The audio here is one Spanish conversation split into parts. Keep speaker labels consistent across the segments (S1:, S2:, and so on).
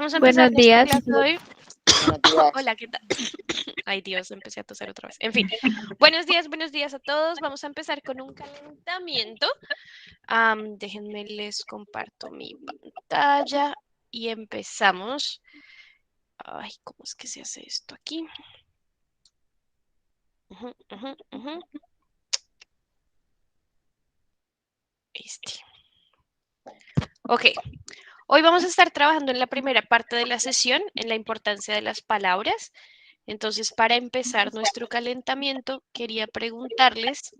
S1: Vamos a empezar
S2: Buenos
S1: nuestra
S2: días.
S1: clase de hoy.
S3: Buenos días.
S1: Hola, ¿qué tal? Ay, Dios, empecé a toser otra vez. En fin, buenos días a todos. Vamos a empezar con un calentamiento. Déjenme les comparto mi pantalla y empezamos. Ay, ¿cómo es que se hace esto aquí? Ujú. Ok, hoy vamos a estar trabajando en la primera parte de la sesión, en la importancia de las palabras. Entonces, para empezar nuestro calentamiento, quería preguntarles,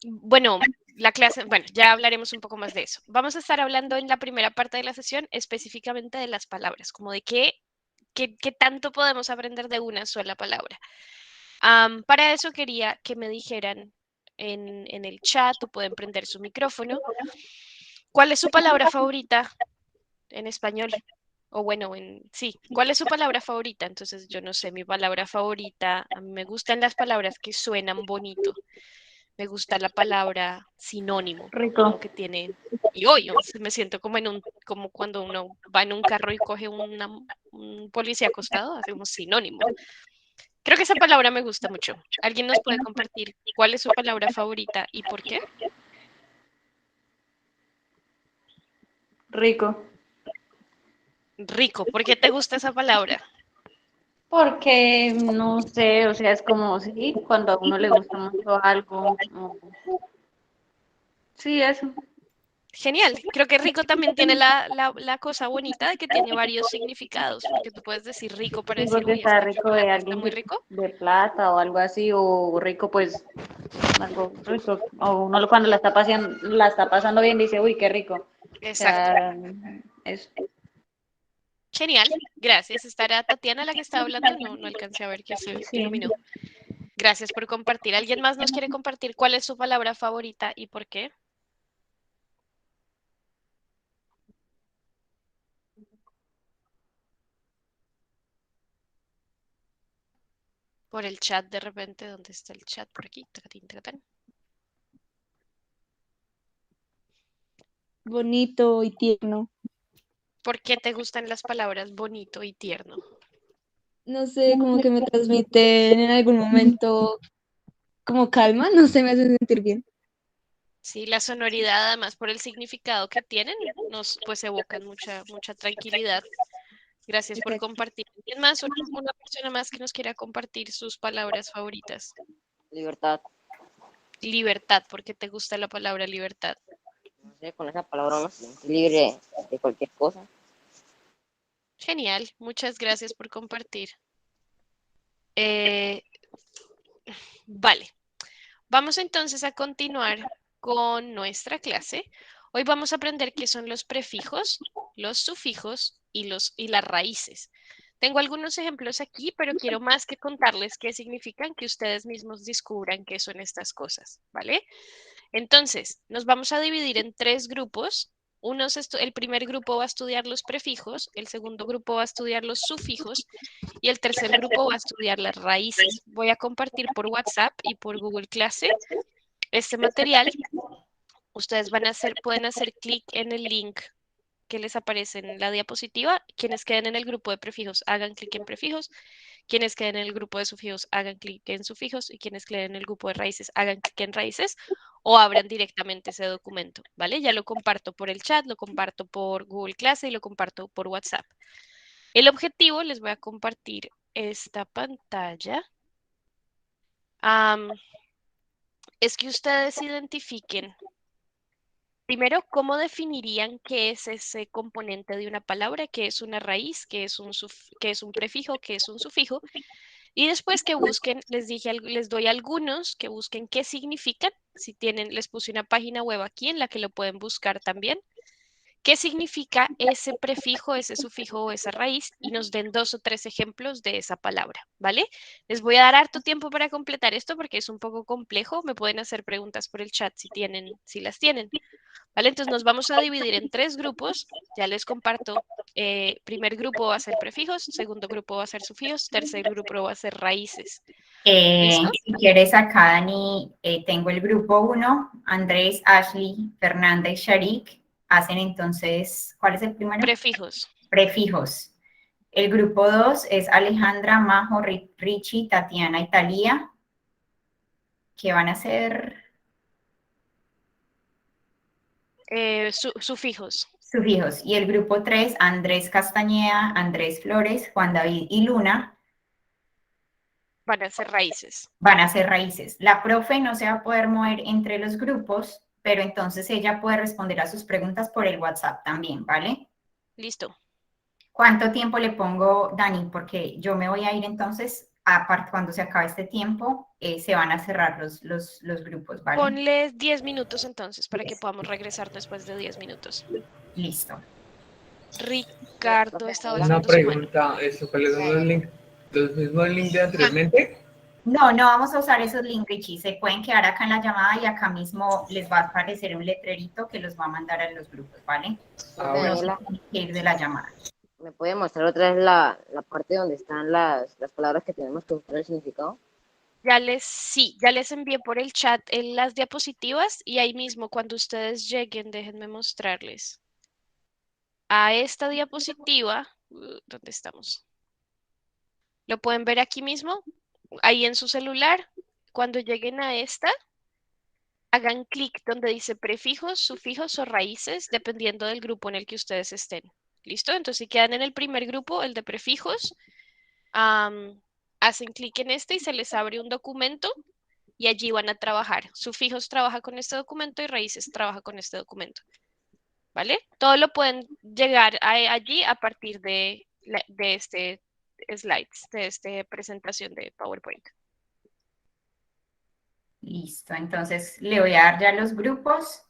S1: bueno, la clase, bueno, ya hablaremos un poco más de eso. Vamos a estar hablando en la primera parte de la sesión específicamente de las palabras, como de qué tanto podemos aprender de una sola palabra. Para eso quería que me dijeran en el chat, o pueden prender su micrófono, ¿cuál es su palabra favorita en español? O bueno, sí, ¿cuál es su palabra favorita? Entonces, yo no sé, mi palabra favorita, a mí me gustan las palabras que suenan bonito. Me gusta la palabra sinónimo, como
S2: Rico.
S1: que tiene, y hoy me siento como como cuando uno va en un carro y coge un policía acostado, hacemos sinónimo. Creo que esa palabra me gusta mucho. ¿Alguien nos puede compartir cuál es su palabra favorita y por qué?
S2: Rico.
S1: Rico, ¿por qué te gusta esa palabra?
S2: Porque, no sé, o sea, es como, sí, cuando a uno le gusta mucho algo. Sí, eso.
S1: Genial, creo que rico también tiene la cosa bonita de que tiene varios significados, porque tú puedes decir rico para
S2: Sí,
S1: decir,
S2: porque
S1: uy,
S2: está
S1: este
S2: rico de
S1: chocolate está
S2: alguien
S1: muy
S2: que
S1: rico.
S2: de plata o algo así, o rico, pues, algo rico. O uno cuando la está pasando bien dice, uy, qué rico. O
S1: Exacto.
S2: sea, es
S1: Genial, gracias. ¿Estará Tatiana la que está hablando? No alcancé a ver que se
S2: sí.
S1: iluminó. Gracias por compartir. ¿Alguien más nos quiere compartir cuál es su palabra favorita y por qué? Por el chat de repente, ¿dónde está el chat? Por aquí. Tacatín, tacatán.
S4: Bonito y tierno.
S1: ¿Por qué te gustan las palabras bonito y tierno?
S4: No sé, como que me transmiten en algún momento como calma, no sé, me hacen sentir bien.
S1: Sí, la sonoridad, además por el significado que tienen, nos pues evocan mucha tranquilidad. Gracias por
S4: Exacto.
S1: compartir. ¿Quién más? Una persona más que nos quiera compartir sus palabras favoritas.
S3: Libertad.
S1: Libertad, ¿por qué te gusta la palabra libertad?
S3: No sé, con esa palabra uno se siente libre de cualquier cosa.
S1: Genial, muchas gracias por compartir. Eh, vale, vamos entonces a continuar con nuestra clase. Hoy vamos a aprender qué son los prefijos, los sufijos y las raíces. Tengo algunos ejemplos aquí, pero quiero más que contarles qué significan, que ustedes mismos descubran qué son estas cosas, ¿vale? Entonces, nos vamos a dividir en tres grupos. El primer grupo va a estudiar los prefijos, el segundo grupo va a estudiar los sufijos y el tercer grupo va a estudiar las raíces. Voy a compartir por WhatsApp y por Google Clase este material. Ustedes pueden hacer clic en el link que les aparece en la diapositiva. Quienes queden en el grupo de prefijos, hagan clic en prefijos. Quienes queden en el grupo de sufijos, hagan clic en sufijos. Y quienes queden en el grupo de raíces, hagan clic en raíces o abran directamente ese documento, ¿vale? Ya lo comparto por el chat, lo comparto por Google Clase y lo comparto por WhatsApp. El objetivo, les voy a compartir esta pantalla, es que ustedes identifiquen primero, ¿cómo definirían qué es ese componente de una palabra? ¿Qué es una raíz? ¿Qué es un prefijo? ¿Qué es un sufijo? Y después que busquen, les doy algunos que busquen qué significan. Si tienen, les puse una página web aquí en la que lo pueden buscar también. ¿Qué significa ese prefijo, ese sufijo o esa raíz? Y nos den 2 o 3 ejemplos de esa palabra, ¿vale? Les voy a dar harto tiempo para completar esto porque es un poco complejo. Me pueden hacer preguntas por el chat si las tienen. ¿Vale? Entonces nos vamos a dividir en 3 grupos. Ya les comparto. Primer grupo va a ser prefijos, segundo grupo va a ser sufijos, tercer grupo va a ser raíces. ¿Listo?
S5: Si quieres acá, Dani, tengo el grupo 1, Andrés, Ashley, Fernanda y Sharik. Hacen entonces, ¿cuál es el primero?
S1: Prefijos.
S5: Prefijos. El grupo 2 es Alejandra, Majo, Richie, Tatiana y Talía, que van a ser
S1: Sufijos.
S5: sufijos. Y el grupo 3, Andrés Castañeda, Andrés Flores, Juan David y Luna,
S1: Van a ser raíces.
S5: van a ser raíces. La profe no se va a poder mover entre los grupos, pero entonces ella puede responder a sus preguntas por el WhatsApp también, ¿vale?
S1: Listo.
S5: ¿Cuánto tiempo le pongo, Dani? Porque yo me voy a ir entonces, aparte cuando se acabe este tiempo, se van a cerrar los grupos, ¿vale?
S1: Ponle 10 minutos entonces para que podamos regresar después de 10 minutos.
S5: Listo.
S1: Ricardo está
S6: Una
S1: bajando su mano.
S6: pregunta, ¿cuáles son los links? ¿Los mismos links de anteriormente?
S5: No, no vamos a usar esos links, Richie. Se pueden quedar acá en la llamada y acá mismo les va a aparecer un letrerito que los va a mandar a los grupos, ¿vale?
S6: Ah,
S5: No
S6: bueno.
S5: se tienen que ir de la llamada.
S3: ¿Me puede mostrar otra vez la parte donde están las palabras que tenemos que buscar el significado?
S1: Sí, ya les envié por el chat las diapositivas y ahí mismo cuando ustedes lleguen, déjenme mostrarles. A esta diapositiva, ¿dónde estamos? Lo pueden ver aquí mismo, ahí en su celular. Cuando lleguen a esta, hagan clic donde dice prefijos, sufijos o raíces, dependiendo del grupo en el que ustedes estén. ¿Listo? Entonces, si quedan en el primer grupo, el de prefijos, hacen clic en este y se les abre un documento y allí van a trabajar. Sufijos trabaja con este documento y raíces trabaja con este documento. ¿Vale? Todo lo pueden llegar allí a partir de este slides, de esta presentación de PowerPoint.
S5: Listo, entonces le voy a dar ya los grupos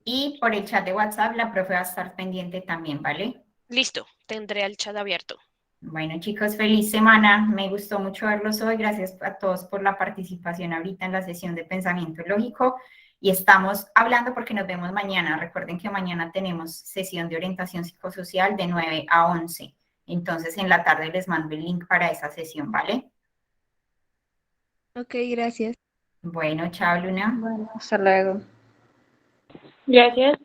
S5: y por el chat de WhatsApp la profe va a estar pendiente también, ¿vale?
S1: Listo, tendré el chat abierto.
S5: Bueno, chicos, feliz semana. Me gustó mucho verlos hoy. Gracias a todos por la participación ahorita en la sesión de pensamiento lógico. Y estamos hablando porque nos vemos mañana. Recuerden que mañana tenemos sesión de orientación psicosocial de 9 a 11. Entonces, en la tarde les mando el link para esa sesión, ¿vale?
S4: Ok, gracias.
S5: Bueno, chao, Luna.
S2: Bueno, hasta luego.
S7: Gracias.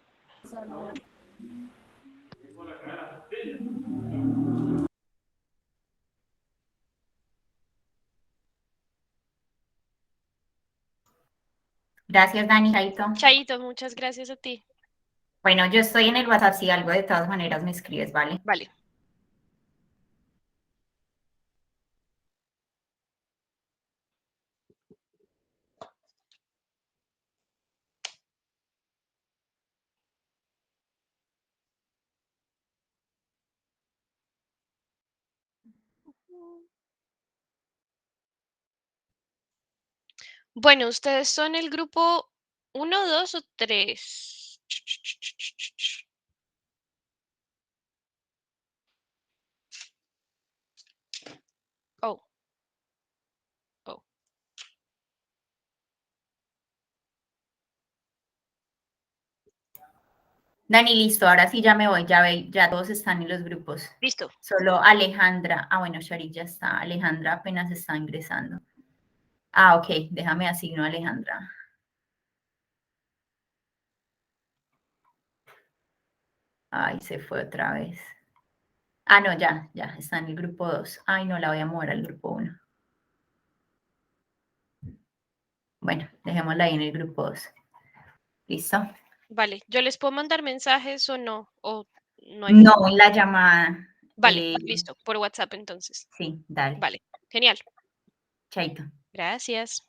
S5: Gracias, Dani, Chaito.
S1: Chaito, muchas gracias a ti.
S5: Bueno, yo estoy en el WhatsApp. Si algo de todas maneras me escribes, ¿vale?
S1: Vale. Bueno, ¿ustedes son el grupo 1, 2 o 3? Oh, oh.
S5: Dani, listo. Ahora sí ya me voy. Ya todos están en los grupos.
S1: Listo.
S5: Solo Alejandra. Ah, bueno, Sharik ya está. Alejandra apenas está ingresando. Ah, ok. Déjame asigno a Alejandra. Ay, se fue otra vez. Ah, no, ya está en el grupo 2. Ay, no, la voy a mover al grupo 1. Bueno, dejémosla ahí en el grupo 2. ¿Listo?
S1: Vale, ¿yo les puedo mandar mensajes o no? ¿O no hay
S5: No,
S1: forma?
S5: en la llamada.
S1: Vale, listo, por WhatsApp entonces.
S5: Sí, dale.
S1: Vale, genial.
S5: Chaito.
S1: Gracias.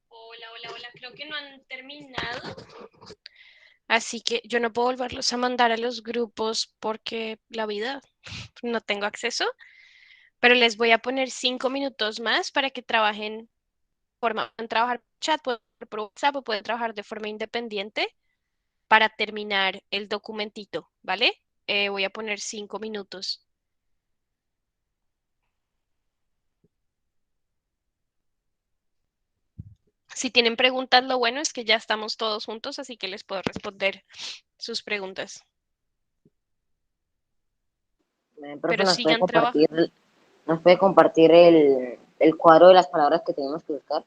S1: Hola, hola, hola. Creo que no han terminado. Así que yo no puedo volverlos a mandar a los grupos porque la vida no tengo acceso, pero les voy a poner 5 minutos más para que trabajen pueden trabajar por chat, pueden por WhatsApp o pueden trabajar de forma independiente para terminar el documentito, ¿vale? Voy a poner 5 minutos. Si tienen preguntas, lo bueno es que ya estamos todos juntos, así que les puedo responder sus preguntas.
S3: Profe,
S1: Pero
S3: ¿nos puede
S1: sigan trabajando.
S3: compartir el cuadro de las palabras que tenemos que buscar?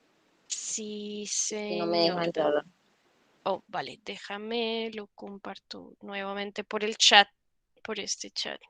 S1: Sí,
S3: Es que no me deja
S1: señor.
S3: entrar.
S1: Oh, vale, déjame, lo comparto nuevamente por el chat, por este chat.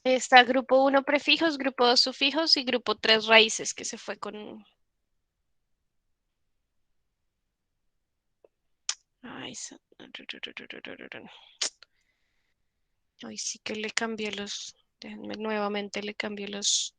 S1: Está grupo 1 prefijos, grupo 2 sufijos y grupo 3 raíces, que se fue con... Ay, Ay, sí que le cambié los... Déjenme nuevamente, le cambié los...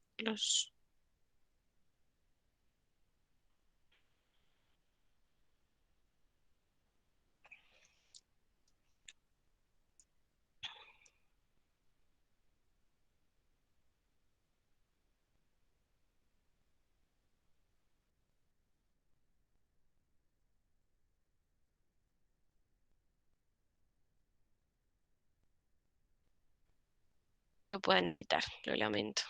S1: Lo pueden editar, lo lamento.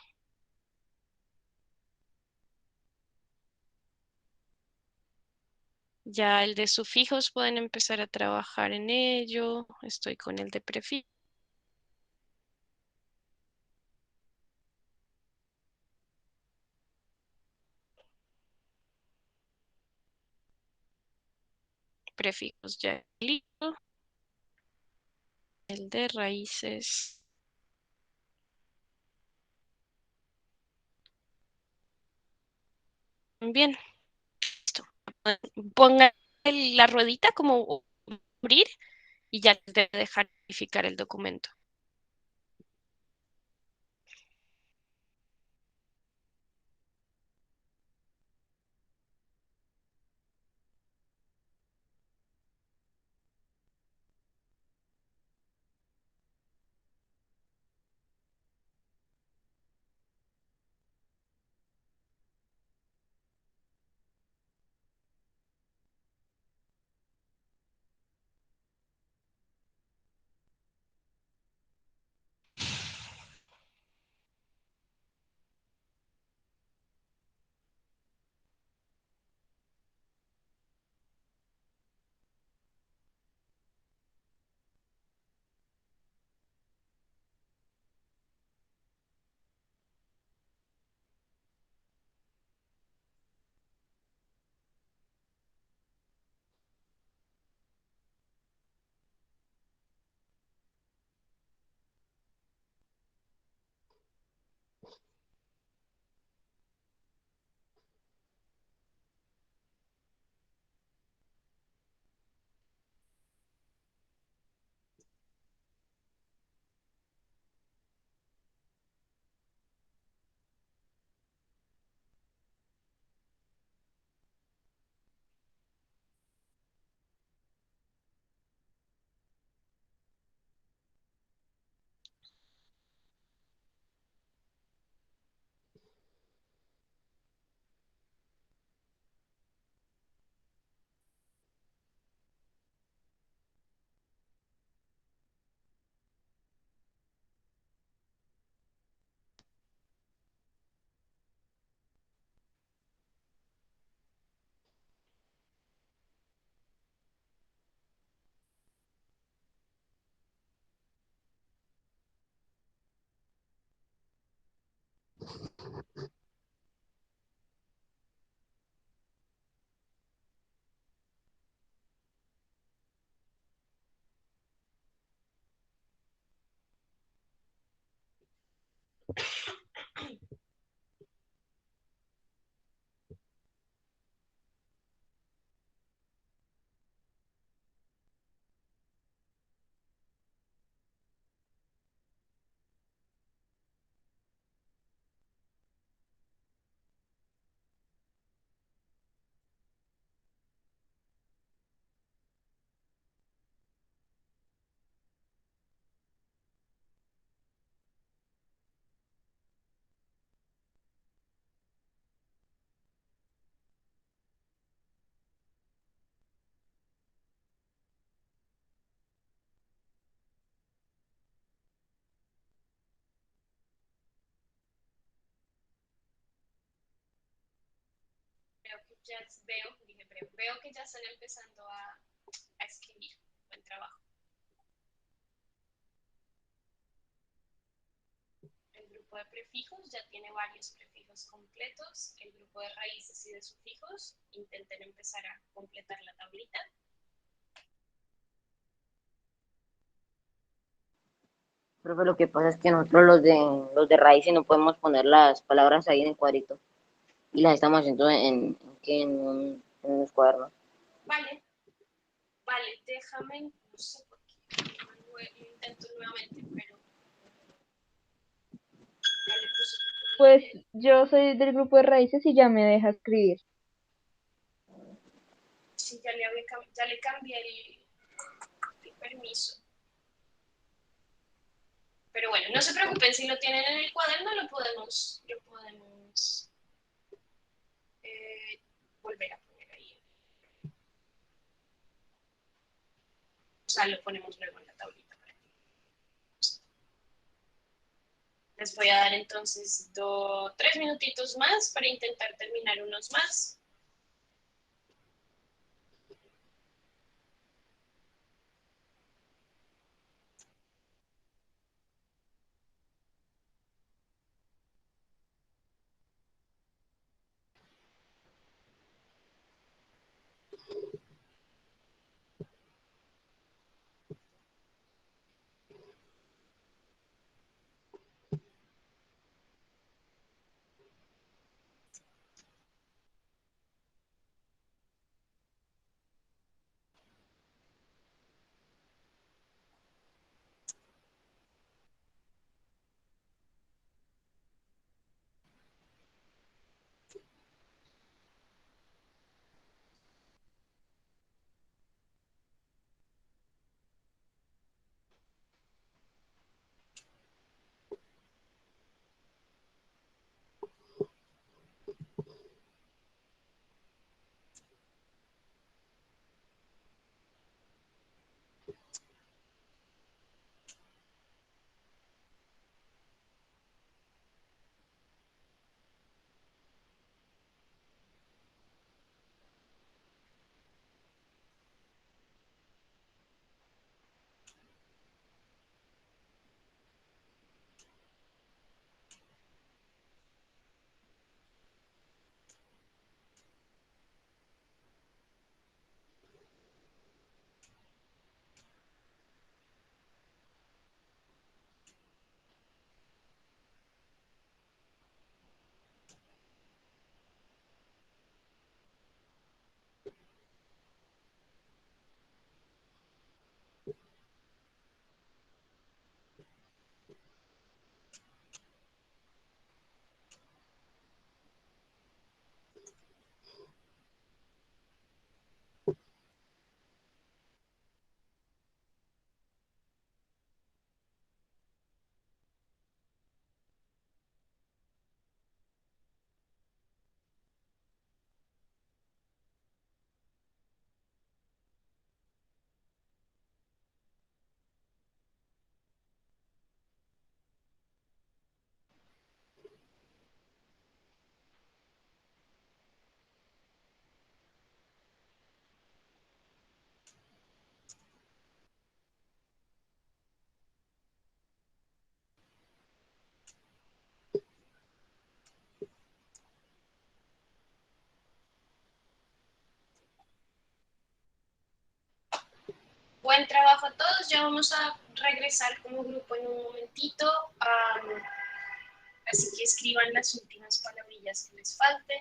S1: Ya el de sufijos pueden empezar a trabajar en ello. Estoy con el de prefijos. Prefijos ya listo. El de raíces. Bien, listo. Pongan la ruedita como abrir y ya les debe dejar verificar el documento. Veo que ya están empezando a escribir. Buen trabajo. El grupo de prefijos ya tiene varios prefijos completos. El grupo de raíces y de sufijos, intenten empezar a completar la tablita.
S3: Profe, lo que pasa es que nosotros los de raíces no podemos poner las palabras ahí en el cuadrito. Y las estamos haciendo en unos cuadernos.
S1: Vale, déjame, no sé por qué, lo intento nuevamente, pero ya le puse que
S4: Pues yo soy del grupo de raíces y ya me deja escribir.
S1: sí, ya le cambié el permiso. Pero bueno, no se preocupen, si lo tienen en el cuaderno lo podemos volver a poner ahí. O sea, lo ponemos luego en la tablita. Les voy a dar entonces 3 minutitos más para intentar terminar unos más. Buen trabajo a todos, ya vamos a regresar como grupo en un momentito. Así que escriban las últimas palabrillas que les falten.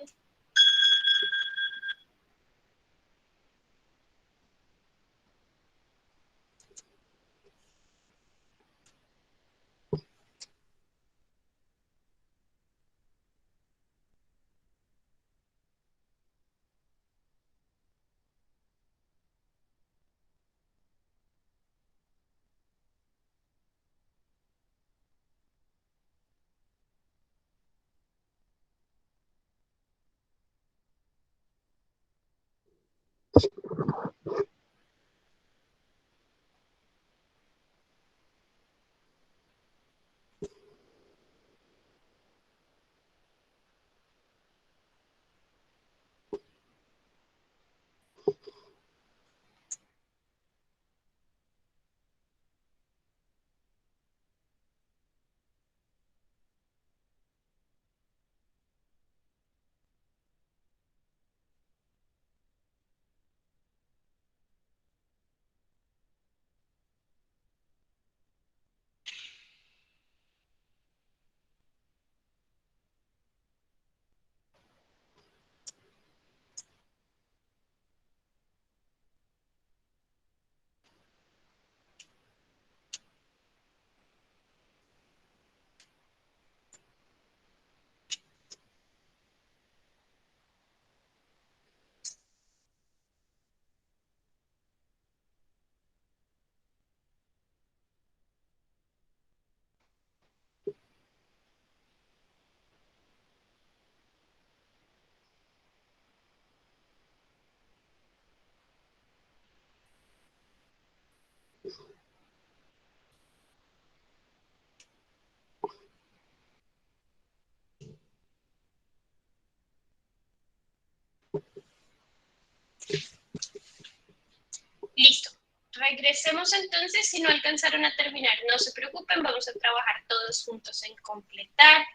S1: Listo. Regresemos entonces, si no alcanzaron a terminar, no se preocupen, vamos a trabajar todos juntos en completar.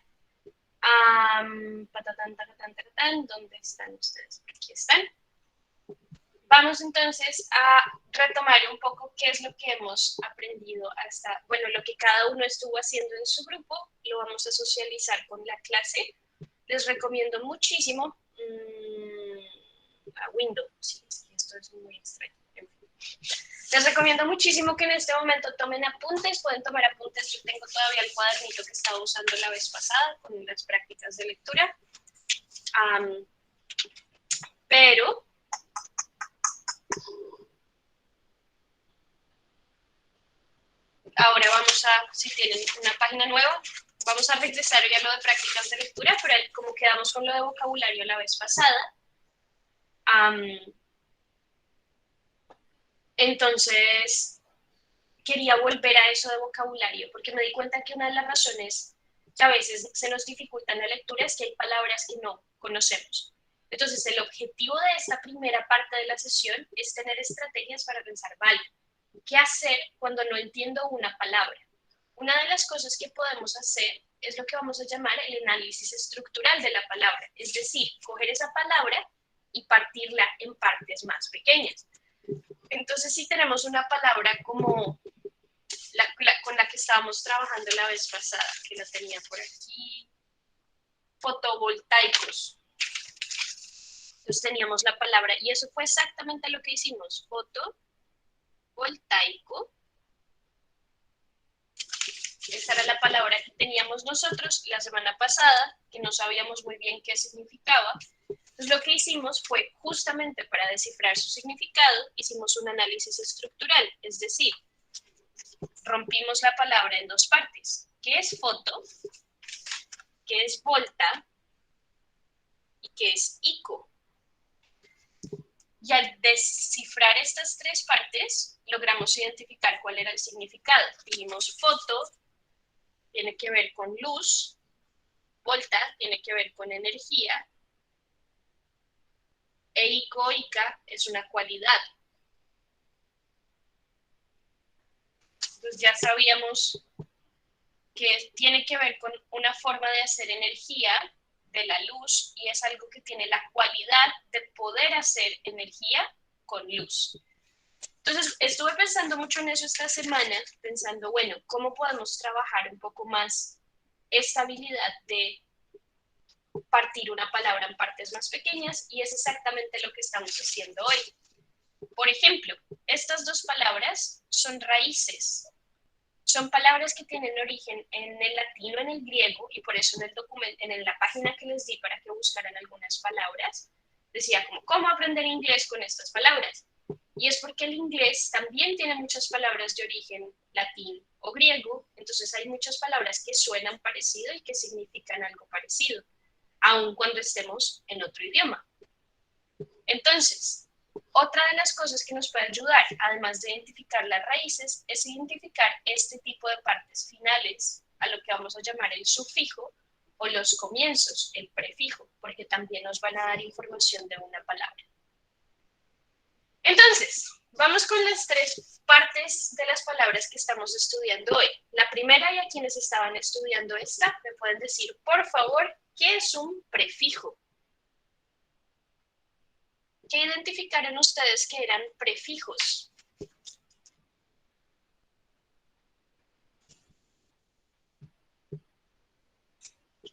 S1: Patatán, tatatán, tatatán, ¿dónde están ustedes? Aquí están. Vamos entonces a retomar un poco qué es lo que hemos aprendido hasta, bueno, lo que cada uno estuvo haciendo en su grupo, lo vamos a socializar con la clase. Les recomiendo muchísimo a Windows, sí, es que esto es muy extraño. Les recomiendo muchísimo que en este momento tomen apuntes, pueden tomar apuntes, yo tengo todavía el cuadernito que estaba usando la vez pasada con las prácticas de lectura, pero ahora vamos a, si tienen una página nueva, vamos a regresar ya a lo de prácticas de lectura, pero como quedamos con lo de vocabulario la vez pasada, entonces quería volver a eso de vocabulario, porque me di cuenta que una de las razones que a veces se nos dificulta en la lectura es que hay palabras que no conocemos. Entonces, el objetivo de esta primera parte de la sesión es tener estrategias para pensar, vale, ¿qué hacer cuando no entiendo una palabra? Una de las cosas que podemos hacer es lo que vamos a llamar el análisis estructural de la palabra, es decir, coger esa palabra y partirla en partes más pequeñas. Entonces, si tenemos una palabra como con la que estábamos trabajando la vez pasada, que la tenía por aquí, fotovoltaicos. Entonces teníamos la palabra, y eso fue exactamente lo que hicimos, fotovoltaico. Esa era la palabra que teníamos nosotros la semana pasada, que no sabíamos muy bien qué significaba. Entonces lo que hicimos fue, justamente para descifrar su significado, hicimos un análisis estructural, es decir, rompimos la palabra en dos partes. ¿Qué es foto? ¿Qué es volta? ¿Y qué es ico? Y al descifrar estas tres partes, logramos identificar cuál era el significado. Dijimos foto tiene que ver con luz, volta tiene que ver con energía, e ica es una cualidad. Entonces ya sabíamos que tiene que ver con una forma de hacer energía de la luz y es algo que tiene la cualidad de poder hacer energía con luz. Entonces estuve pensando mucho en eso esta semana, pensando, bueno, ¿cómo podemos trabajar un poco más esta habilidad de partir una palabra en partes más pequeñas y es exactamente lo que estamos haciendo hoy. Por ejemplo, estas dos palabras son raíces. Son palabras que tienen origen en el latino, en el griego, y por eso en el documento, en la página que les di para que buscaran algunas palabras, decía como, ¿cómo aprender inglés con estas palabras? Y es porque el inglés también tiene muchas palabras de origen latín o griego, entonces hay muchas palabras que suenan parecido y que significan algo parecido, aun cuando estemos en otro idioma. Entonces, otra de las cosas que nos puede ayudar, además de identificar las raíces, es identificar este tipo de partes finales, a lo que vamos a llamar el sufijo, o los comienzos, el prefijo, porque también nos van a dar información de una palabra. Entonces, vamos con las tres partes de las palabras que estamos estudiando hoy. La primera, y a quienes estaban estudiando esta, me pueden decir, por favor, ¿qué es un prefijo? ¿Qué identificaron ustedes que eran prefijos?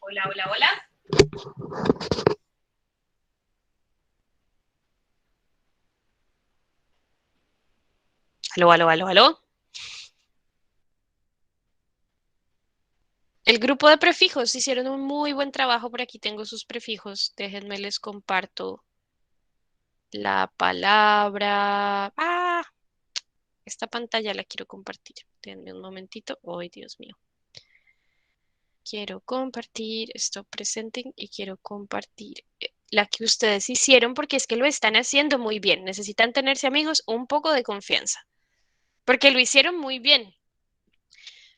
S1: Hola, hola, hola. Aló, aló, aló, aló. El grupo de prefijos hicieron un muy buen trabajo. Por aquí tengo sus prefijos. Déjenme les comparto la palabra. Esta pantalla la quiero compartir. Denme un momentito. Ay, Dios mío. Quiero compartir esto presente y quiero compartir la que ustedes hicieron porque es que lo están haciendo muy bien. Necesitan tenerse, amigos, un poco de confianza porque lo hicieron muy bien.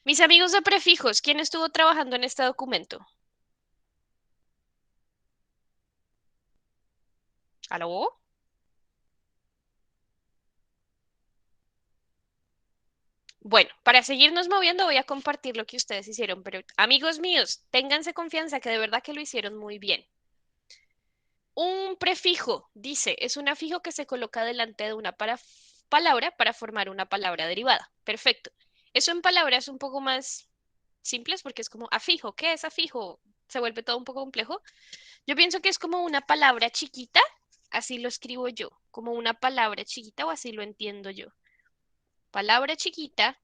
S1: Mis amigos de prefijos, ¿quién estuvo trabajando en este documento? ¿Aló? Bueno, para seguirnos moviendo voy a compartir lo que ustedes hicieron, pero amigos míos, ténganse confianza que de verdad que lo hicieron muy bien. Un prefijo, dice, es un afijo que se coloca delante de una palabra para formar una palabra derivada. Perfecto. Eso en palabras un poco más simples porque es como afijo. ¿Qué es afijo? Se vuelve todo un poco complejo. Yo pienso que es como una palabra chiquita, así lo escribo yo, como una palabra chiquita o así lo entiendo yo. Palabra chiquita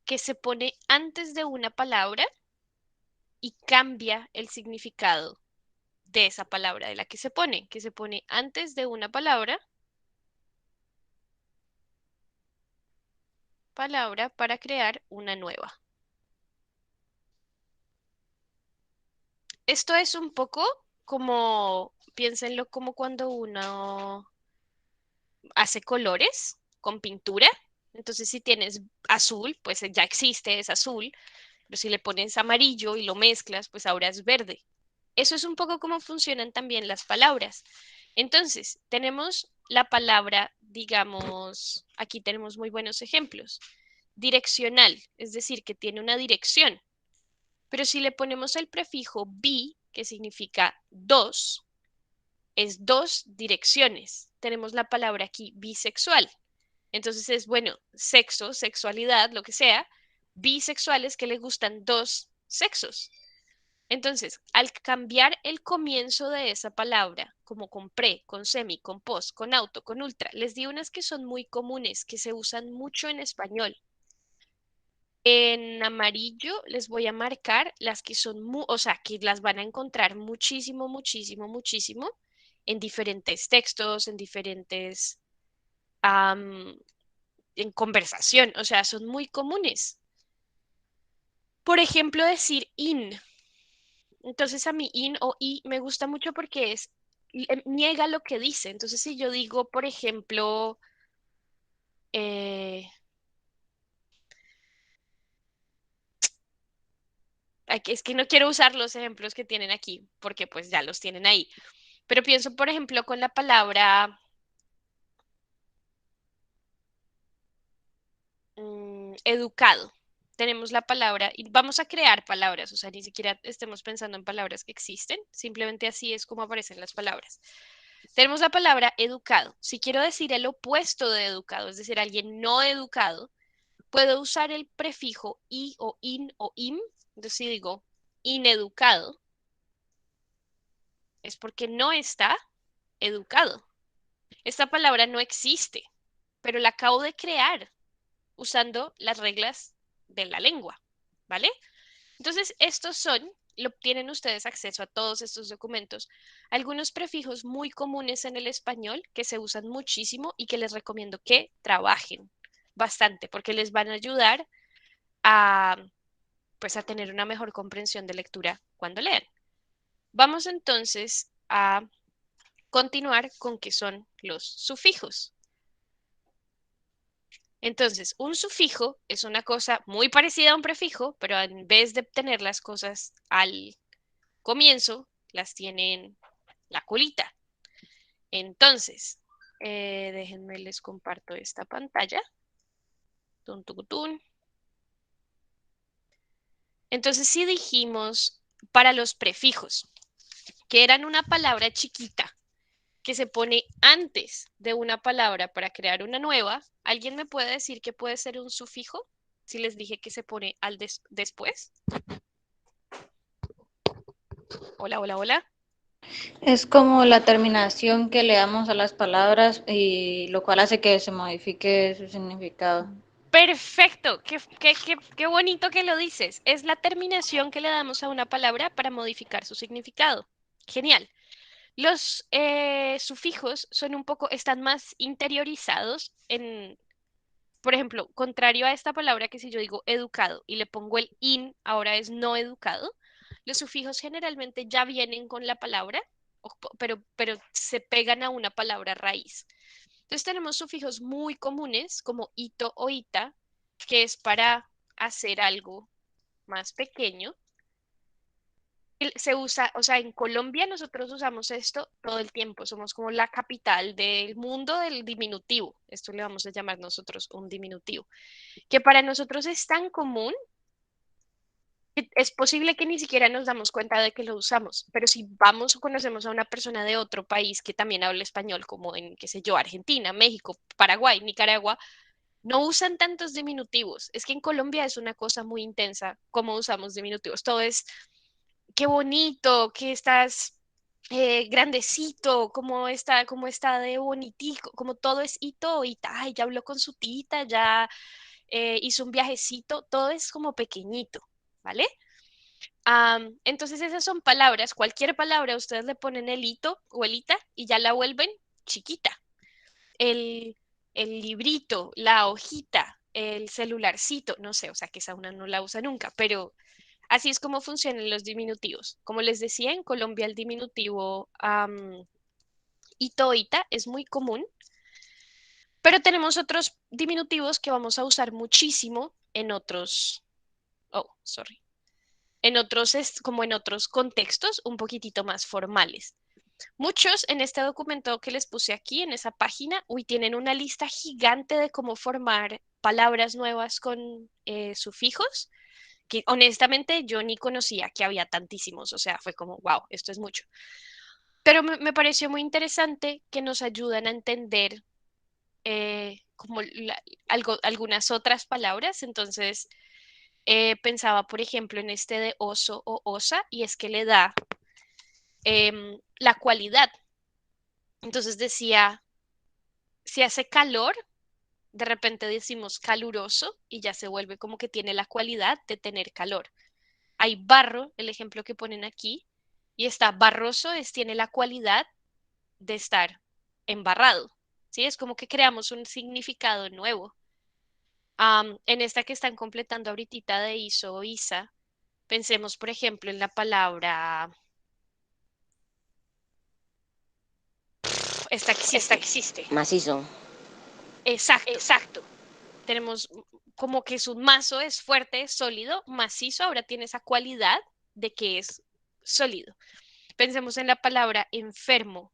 S1: que se pone antes de una palabra y cambia el significado de esa palabra de la que se pone antes de una palabra para crear una nueva. Esto es un poco como, piénsenlo como cuando uno hace colores con pintura. Entonces, si tienes azul, pues ya existe, es azul. Pero si le pones amarillo y lo mezclas, pues ahora es verde. Eso es un poco como funcionan también las palabras. Entonces, tenemos la palabra, digamos, aquí tenemos muy buenos ejemplos. Direccional, es decir, que tiene una dirección. Pero si le ponemos el prefijo bi, que significa dos, es dos direcciones. Tenemos la palabra aquí bisexual. Entonces es, bueno, sexo, sexualidad, lo que sea, bisexuales que le gustan dos sexos. Entonces, al cambiar el comienzo de esa palabra, como con pre, con semi, con post, con auto, con ultra, les di unas que son muy comunes, que se usan mucho en español. En amarillo les voy a marcar las que son, o sea, que las van a encontrar muchísimo, muchísimo, muchísimo en diferentes textos, en diferentes, en conversación, o sea, son muy comunes. Por ejemplo, decir in. Entonces a mí in o i me gusta mucho porque niega lo que dice. Entonces si yo digo, por ejemplo, eh, es que no quiero usar los ejemplos que tienen aquí porque pues ya los tienen ahí. Pero pienso, por ejemplo, con la palabra educado. Tenemos la palabra y vamos a crear palabras, o sea, ni siquiera estemos pensando en palabras que existen, simplemente así es como aparecen las palabras. Tenemos la palabra educado. Si quiero decir el opuesto de educado, es decir, alguien no educado, puedo usar el prefijo i o in o im. Entonces si digo ineducado, es porque no está educado. Esta palabra no existe, pero la acabo de crear usando las reglas de la lengua, ¿vale? Entonces, tienen ustedes acceso a todos estos documentos. Algunos prefijos muy comunes en el español que se usan muchísimo y que les recomiendo que trabajen bastante porque les van a ayudar a, pues, a tener una mejor comprensión de lectura cuando lean. Vamos entonces a continuar con qué son los sufijos. Entonces, un sufijo es una cosa muy parecida a un prefijo, pero en vez de tener las cosas al comienzo, las tienen la colita. Entonces, déjenme les comparto esta pantalla. Tun, tun, tun. Entonces, si dijimos para los prefijos que eran una palabra chiquita que se pone antes de una palabra para crear una nueva, ¿alguien me puede decir qué puede ser un sufijo? Si les dije que se pone al después. Hola, hola, hola.
S2: Es como la terminación que le damos a las palabras y lo cual hace que se modifique su significado.
S1: Perfecto, qué bonito que lo dices. Es la terminación que le damos a una palabra para modificar su significado. Genial. Los sufijos están más interiorizados por ejemplo, contrario a esta palabra que si yo digo educado y le pongo el in, ahora es no educado, los sufijos generalmente ya vienen con la palabra, pero se pegan a una palabra raíz. Entonces tenemos sufijos muy comunes como ito o ita, que es para hacer algo más pequeño. Se usa, o sea, en Colombia nosotros usamos esto todo el tiempo, somos como la capital del mundo del diminutivo, esto le vamos a llamar nosotros un diminutivo, que para nosotros es tan común que es posible que ni siquiera nos damos cuenta de que lo usamos, pero si vamos o conocemos a una persona de otro país que también habla español, como en, qué sé yo, Argentina, México, Paraguay, Nicaragua, no usan tantos diminutivos. Es que en Colombia es una cosa muy intensa cómo usamos diminutivos. Todo es qué bonito, que estás grandecito, cómo está de bonitico, como todo es hito, y ay, ya habló con su tita, ya hizo un viajecito, todo es como pequeñito, ¿vale? Entonces esas son palabras, cualquier palabra ustedes le ponen el hito o el ita y ya la vuelven chiquita. El, el librito, la hojita, el celularcito, no sé, o sea que esa una no la usa nunca, pero así es como funcionan los diminutivos. Como les decía, en Colombia el diminutivo ito, ita es muy común, pero tenemos otros diminutivos que vamos a usar muchísimo en otros, como en otros contextos un poquitito más formales. Muchos en este documento que les puse aquí, en esa página, tienen una lista gigante de cómo formar palabras nuevas con sufijos, que honestamente yo ni conocía que había tantísimos, o sea, fue como, wow, esto es mucho. Pero me pareció muy interesante que nos ayudan a entender como algunas otras palabras, entonces pensaba, por ejemplo, en este de oso o osa, y es que le da la cualidad. Entonces decía, si hace calor, de repente decimos caluroso y ya se vuelve como que tiene la cualidad de tener calor. Hay barro, el ejemplo que ponen aquí, y está barroso, tiene la cualidad de estar embarrado. ¿Sí? Es como que creamos un significado nuevo. En esta que están completando ahorita de iso o isa, pensemos, por ejemplo, en la palabra esta que existe.
S3: Macizo.
S1: Exacto. Tenemos como que su mazo es fuerte, es sólido, macizo, ahora tiene esa cualidad de que es sólido. Pensemos en la palabra enfermo.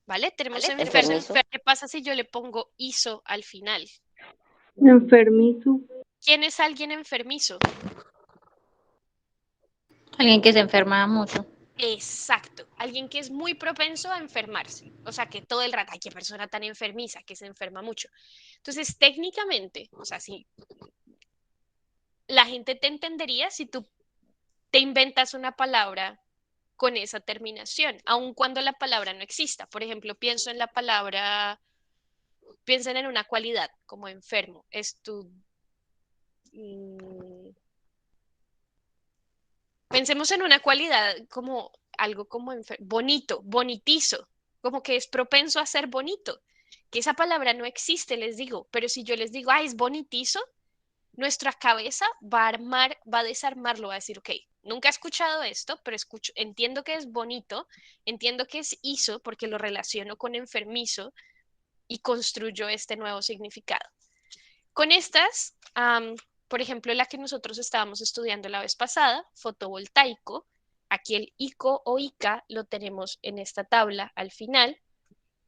S1: ¿Vale? Tenemos enfermo. ¿Qué pasa si yo le pongo iso al final?
S7: Enfermizo.
S1: ¿Quién es alguien enfermizo?
S2: Alguien que se enferma mucho.
S1: Exacto. alguien que es muy propenso a enfermarse. O sea, que todo el rato, ay, qué persona tan enfermiza, que se enferma mucho. Entonces, técnicamente, o sea, si la gente te entendería si tú te inventas una palabra con esa terminación, aun cuando la palabra no exista. Por ejemplo, piensen en una cualidad como enfermo. Mm, Pensemos en una cualidad como algo como bonito, bonitizo, como que es propenso a ser bonito. Que esa palabra no existe, les digo, pero si yo les digo, ay, es bonitizo, nuestra cabeza va a desarmarlo, va a decir, ok, nunca he escuchado esto, pero entiendo que es bonito, entiendo que es iso, porque lo relaciono con enfermizo y construyo este nuevo significado. Con estas, por ejemplo, la que nosotros estábamos estudiando la vez pasada, fotovoltaico, aquí el ICO o ICA lo tenemos en esta tabla al final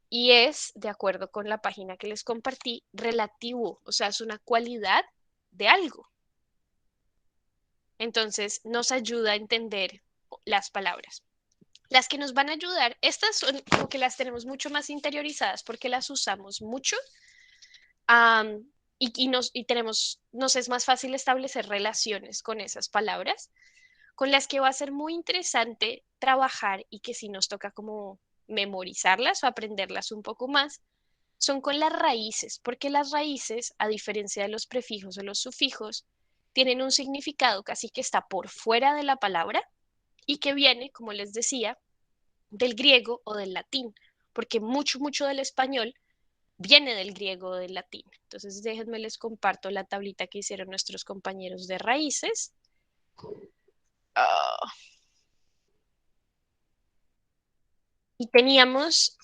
S1: y es, de acuerdo con la página que les compartí, relativo, o sea, es una cualidad de algo. Entonces, nos ayuda a entender las palabras. Las que nos van a ayudar, estas son como que las tenemos mucho más interiorizadas porque las usamos mucho. Nos es más fácil establecer relaciones con esas palabras, con las que va a ser muy interesante trabajar y que si nos toca como memorizarlas o aprenderlas un poco más, son con las raíces, porque las raíces, a diferencia de los prefijos o los sufijos, tienen un significado casi que está por fuera de la palabra y que viene, como les decía, del griego o del latín, porque mucho del español viene del griego o del latín. Entonces, déjenme les comparto la tablita que hicieron nuestros compañeros de raíces. Ah, y teníamos,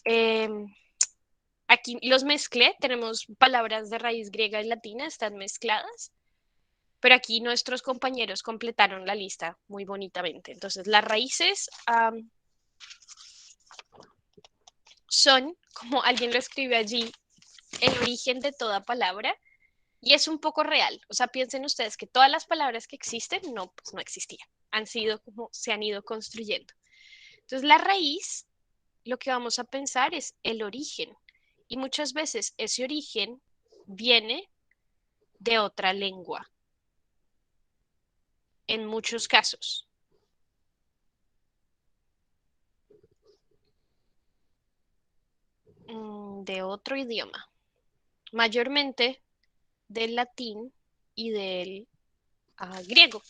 S1: aquí los mezclé, tenemos palabras de raíz griega y latina, están mezcladas, pero aquí nuestros compañeros completaron la lista muy bonitamente. Entonces, las raíces son, como alguien lo escribe allí, el origen de toda palabra. Y es un poco real. O sea, piensen ustedes que todas las palabras que existen no, pues no existían. Han sido como se han ido construyendo. Entonces, la raíz, lo que vamos a pensar es el origen. Y muchas veces ese origen viene de otra lengua. En muchos casos. De otro idioma. Mayormente del latín y del griego.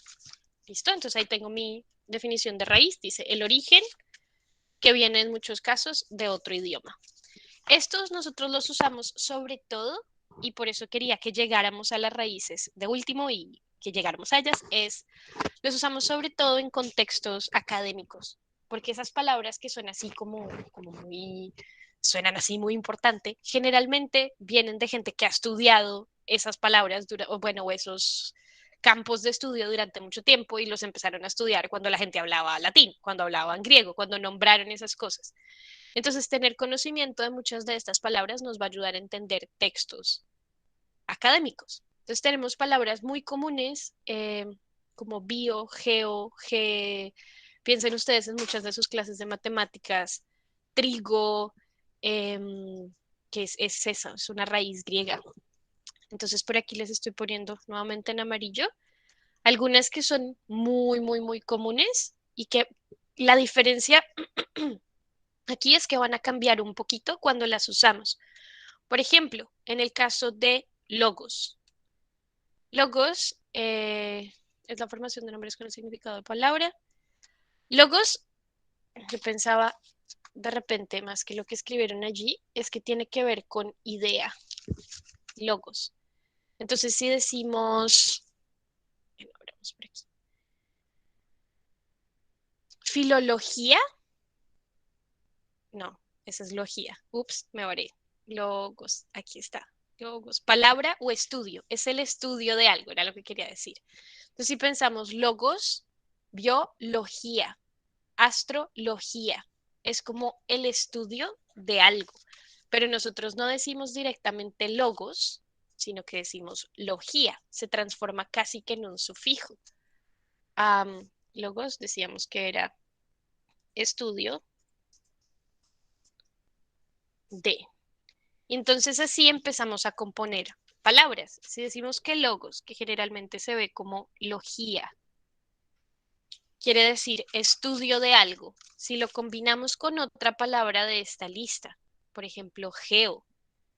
S1: ¿Listo? Entonces ahí tengo mi definición de raíz. Dice el origen que viene en muchos casos de otro idioma. Estos nosotros los usamos sobre todo, y por eso quería que llegáramos a las raíces de último y que llegáramos a ellas, los usamos sobre todo en contextos académicos, porque esas palabras que suenan así suenan así muy importante, generalmente vienen de gente que ha estudiado esas palabras, o esos campos de estudio durante mucho tiempo y los empezaron a estudiar cuando la gente hablaba latín, cuando hablaban griego, cuando nombraron esas cosas. Entonces, tener conocimiento de muchas de estas palabras nos va a ayudar a entender textos académicos. Entonces, tenemos palabras muy comunes como bio, geo, piensen ustedes en muchas de sus clases de matemáticas, trigo, que es esa, es una raíz griega. Entonces, por aquí les estoy poniendo nuevamente en amarillo algunas que son muy comunes y que la diferencia aquí es que van a cambiar un poquito cuando las usamos. Por ejemplo, en el caso de logos. Logos es la formación de nombres con el significado de palabra. Logos, yo pensaba de repente más que lo que escribieron allí, es que tiene que ver con idea. Logos. Entonces, si decimos, por aquí, filología, no, esa es logía. Ups, me varé. Logos, aquí está. Logos, palabra o estudio. Es el estudio de algo, era lo que quería decir. Entonces, si pensamos logos, biología, astrología, es como el estudio de algo. Pero nosotros no decimos directamente logos, sino que decimos logía. Se transforma casi que en un sufijo. Logos decíamos que era estudio de. Y entonces así empezamos a componer palabras. Si decimos que logos, que generalmente se ve como logía, quiere decir estudio de algo. Si lo combinamos con otra palabra de esta lista, por ejemplo, geo,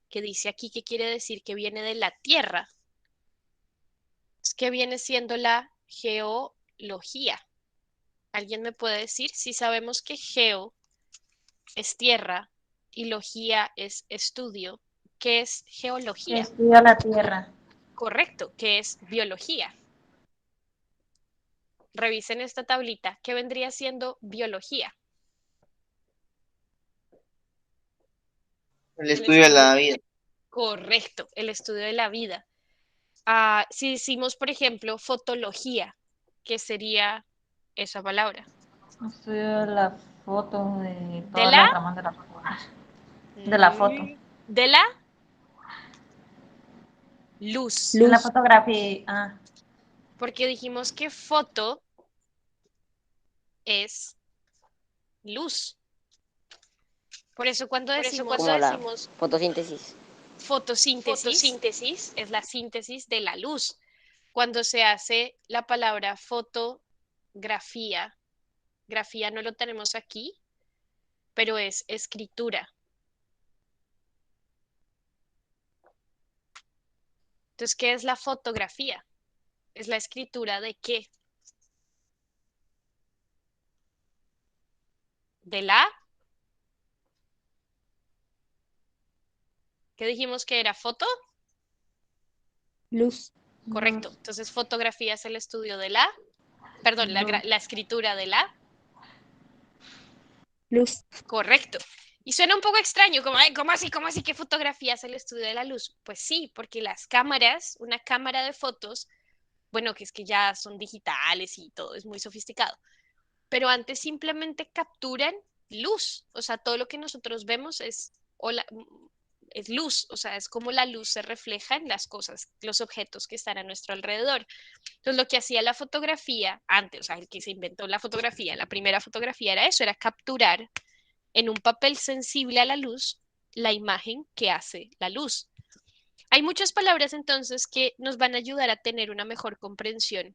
S1: que dice aquí que quiere decir que viene de la tierra, que viene siendo la geología. ¿Alguien me puede decir si sabemos que geo es tierra y logía es estudio? ¿Qué es geología?
S2: Estudia la tierra.
S1: Correcto, que es biología. Revisen esta tablita. ¿Qué vendría siendo biología?
S8: El estudio de la vida.
S1: Correcto, el estudio de la vida. Si decimos, por ejemplo, fotología, ¿qué sería esa palabra?
S2: Estudio la foto de
S1: ¿De
S2: todas
S1: la?
S2: las ramas de la foto. De la foto.
S1: ¿De la? Luz.
S2: De la fotografía.
S1: Porque dijimos que foto es luz. Por eso cuando decimos
S3: Como la fotosíntesis.
S1: fotosíntesis, es la síntesis de la luz. Cuando se hace la palabra fotografía, grafía no lo tenemos aquí, pero es escritura. Entonces, ¿qué es la fotografía? ¿Es la escritura de qué? ¿De la? ¿Qué dijimos que era foto?
S4: Luz.
S1: Correcto. Entonces, fotografía es el estudio de la, perdón, la escritura de la.
S4: Luz.
S1: Correcto. Y suena un poco extraño, como, ¿cómo así que fotografía es el estudio de la luz? Pues sí, porque las cámaras, una cámara de fotos, bueno, que es que ya son digitales y todo es muy sofisticado, pero antes simplemente capturan luz, o sea, todo lo que nosotros vemos es luz, o sea, es como la luz se refleja en las cosas, los objetos que están a nuestro alrededor. Entonces, lo que hacía la fotografía antes, o sea, el que se inventó la fotografía, la primera fotografía era eso, era capturar en un papel sensible a la luz la imagen que hace la luz. Hay muchas palabras entonces que nos van a ayudar a tener una mejor comprensión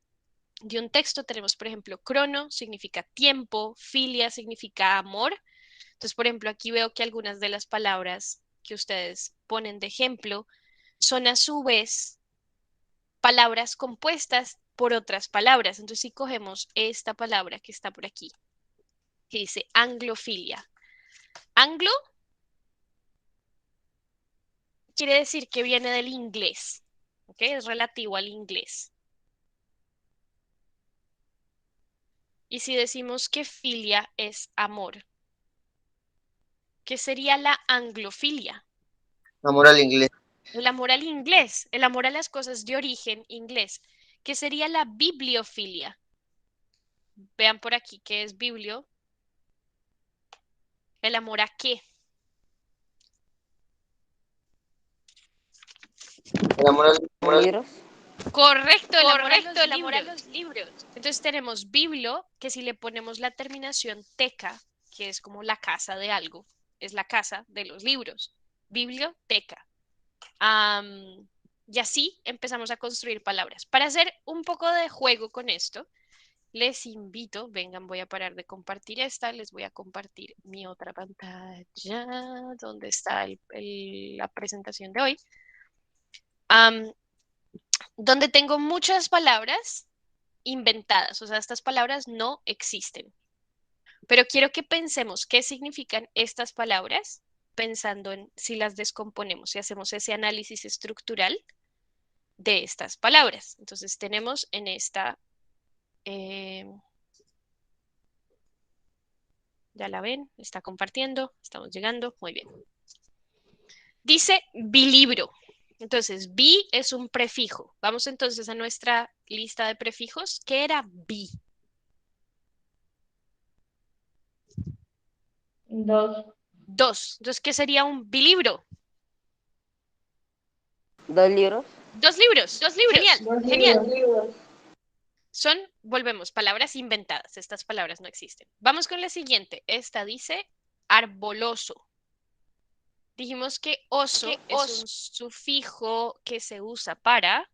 S1: de un texto. Tenemos, por ejemplo, crono significa tiempo, filia significa amor. Entonces, por ejemplo, aquí veo que algunas de las palabras que ustedes ponen de ejemplo son a su vez palabras compuestas por otras palabras. Entonces, si cogemos esta palabra que está por aquí, que dice anglofilia. Anglo quiere decir que viene del inglés, ¿ok? Es relativo al inglés. Y si decimos que filia es amor, ¿qué sería la anglofilia?
S8: Amor al inglés.
S1: El amor al inglés, el amor a las cosas de origen inglés. ¿Qué sería la bibliofilia? Vean por aquí qué es biblio. ¿El amor a qué?
S8: El amor al
S3: ¿Libros?
S1: Correcto, el
S2: amor
S1: a los libros. Entonces tenemos biblio, que si le ponemos la terminación teca, que es como la casa de algo, es la casa de los libros. Biblioteca. Y así empezamos a construir palabras. Para hacer un poco de juego con esto, les invito, vengan, voy a parar de compartir esta, les voy a compartir mi otra pantalla, donde está la presentación de hoy, donde tengo muchas palabras inventadas, o sea, estas palabras no existen. Pero quiero que pensemos qué significan estas palabras, pensando en si las descomponemos, si hacemos ese análisis estructural de estas palabras. Entonces tenemos en esta, ya la ven, está compartiendo, estamos llegando, muy bien. Dice bilibro. Entonces, bi es un prefijo. Vamos entonces a nuestra lista de prefijos. ¿Qué era bi?
S2: 2.
S1: 2. Entonces, ¿qué sería un bilibro?
S3: 2 libros.
S1: 2 libros. Genial, genial.
S2: Libros.
S1: Son, volvemos, palabras inventadas. Estas palabras no existen. Vamos con la siguiente. Esta dice arboloso. Dijimos que oso es un sufijo que se usa para...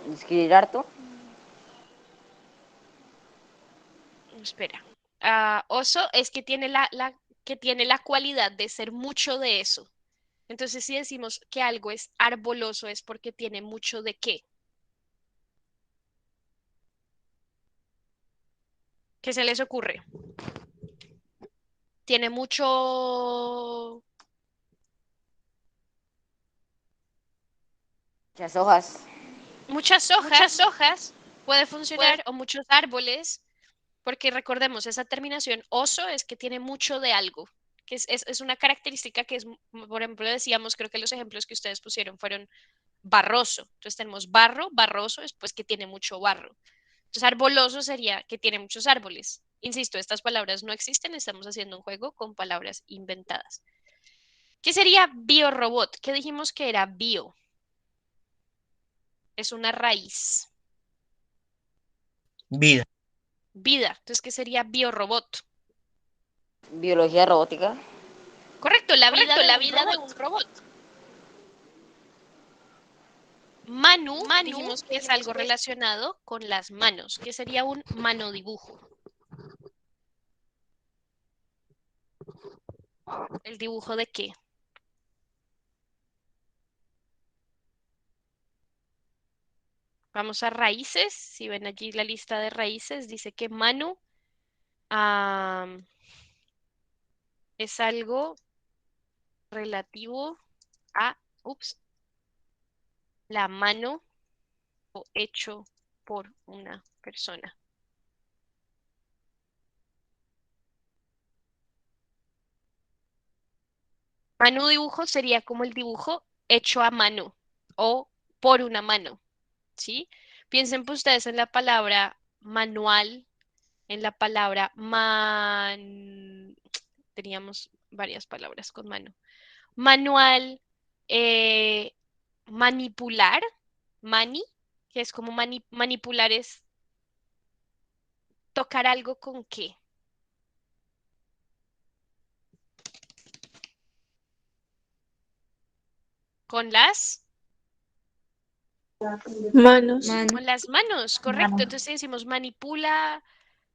S3: ¿Describir harto?
S1: espera. Oso es que tiene que tiene la cualidad de ser mucho de eso. Entonces, si decimos que algo es arboloso, es porque tiene mucho de qué. ¿Qué se les ocurre? Tiene mucho...
S3: Muchas hojas.
S1: muchas hojas, puede funcionar, o muchos árboles, porque recordemos, esa terminación oso es que tiene mucho de algo, que es una característica que es, por ejemplo, decíamos, creo que los ejemplos que ustedes pusieron fueron barroso. Entonces tenemos barro, barroso es pues que tiene mucho barro. Entonces arboloso sería que tiene muchos árboles. Insisto, estas palabras no existen, estamos haciendo un juego con palabras inventadas. ¿Qué sería biorobot? ¿Qué dijimos que era bio? Es una raíz.
S8: Vida.
S1: Vida. Entonces, ¿qué sería biorobot?
S3: Biología robótica.
S1: Correcto, la vida de un robot. Manu, dijimos que es algo relacionado con las manos. ¿Qué sería un manodibujo? ¿El dibujo de qué? Vamos a raíces. Si ven allí la lista de raíces, dice que Manu es algo relativo a, la mano o hecho por una persona. Manu dibujo sería como el dibujo hecho a mano o por una mano, ¿sí? Piensen pues ustedes en la palabra manual, en la palabra teníamos varias palabras con mano. Manual, eh, manipular, mani, que es como manipular es tocar algo con qué. Con las
S7: Manos.
S1: con las manos, correcto. Entonces decimos manipula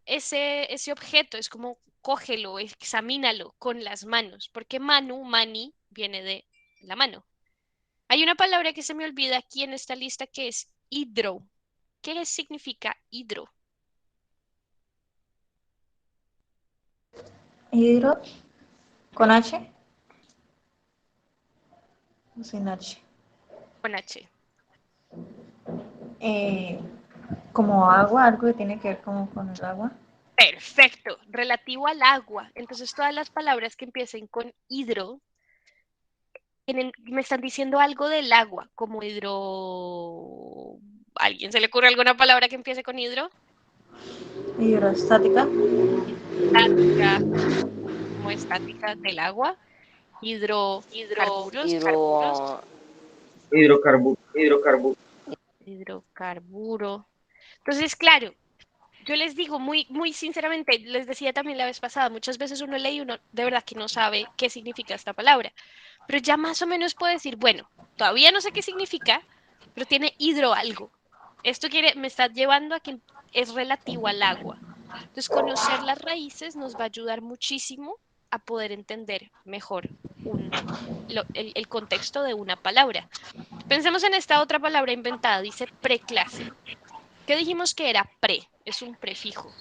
S1: ese objeto, es como cógelo, examínalo con las manos, porque mani, viene de la mano. Hay una palabra que se me olvida aquí en esta lista que es hidro. ¿Qué significa hidro?
S9: Hidro con H o sin H.
S1: Con H.
S9: Como agua, algo que tiene que ver como con el agua.
S1: Perfecto, relativo al agua. Entonces todas las palabras que empiecen con hidro me están diciendo algo del agua, como hidro... ¿Alguien se le ocurre alguna palabra que empiece con hidro?
S9: Hidrostática.
S1: Estática, como estática del agua. Hidrocarburos,
S3: Hidro...
S1: hidrocarburo. Entonces, claro, yo les digo muy sinceramente, les decía también la vez pasada, muchas veces uno lee y uno de verdad que no sabe qué significa esta palabra, pero ya más o menos puede decir, bueno, todavía no sé qué significa, pero tiene hidro algo. Esto me está llevando a que es relativo al agua. Entonces, conocer las raíces nos va a ayudar muchísimo a poder entender mejor el contexto de una palabra. Pensemos en esta otra palabra inventada, dice preclase. ¿Qué dijimos que era pre? Es un prefijo.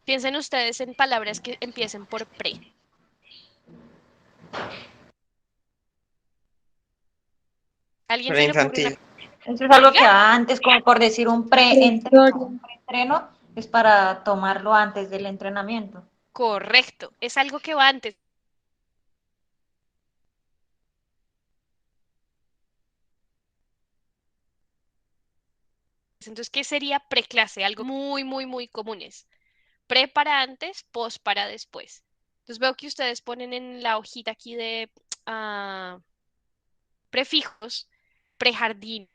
S1: Piensen ustedes en palabras que empiecen por pre. ¿Alguien se le ocurre una?
S9: Eso es algo
S1: Diga.
S9: que va antes, como por decir un preentreno. Un preentreno es para tomarlo antes del entrenamiento.
S1: Correcto, es algo que va antes. Entonces, ¿qué sería preclase? Algo muy comunes. Pre para antes, post para después. Entonces veo que ustedes ponen en la hojita aquí de prefijos, prejardín,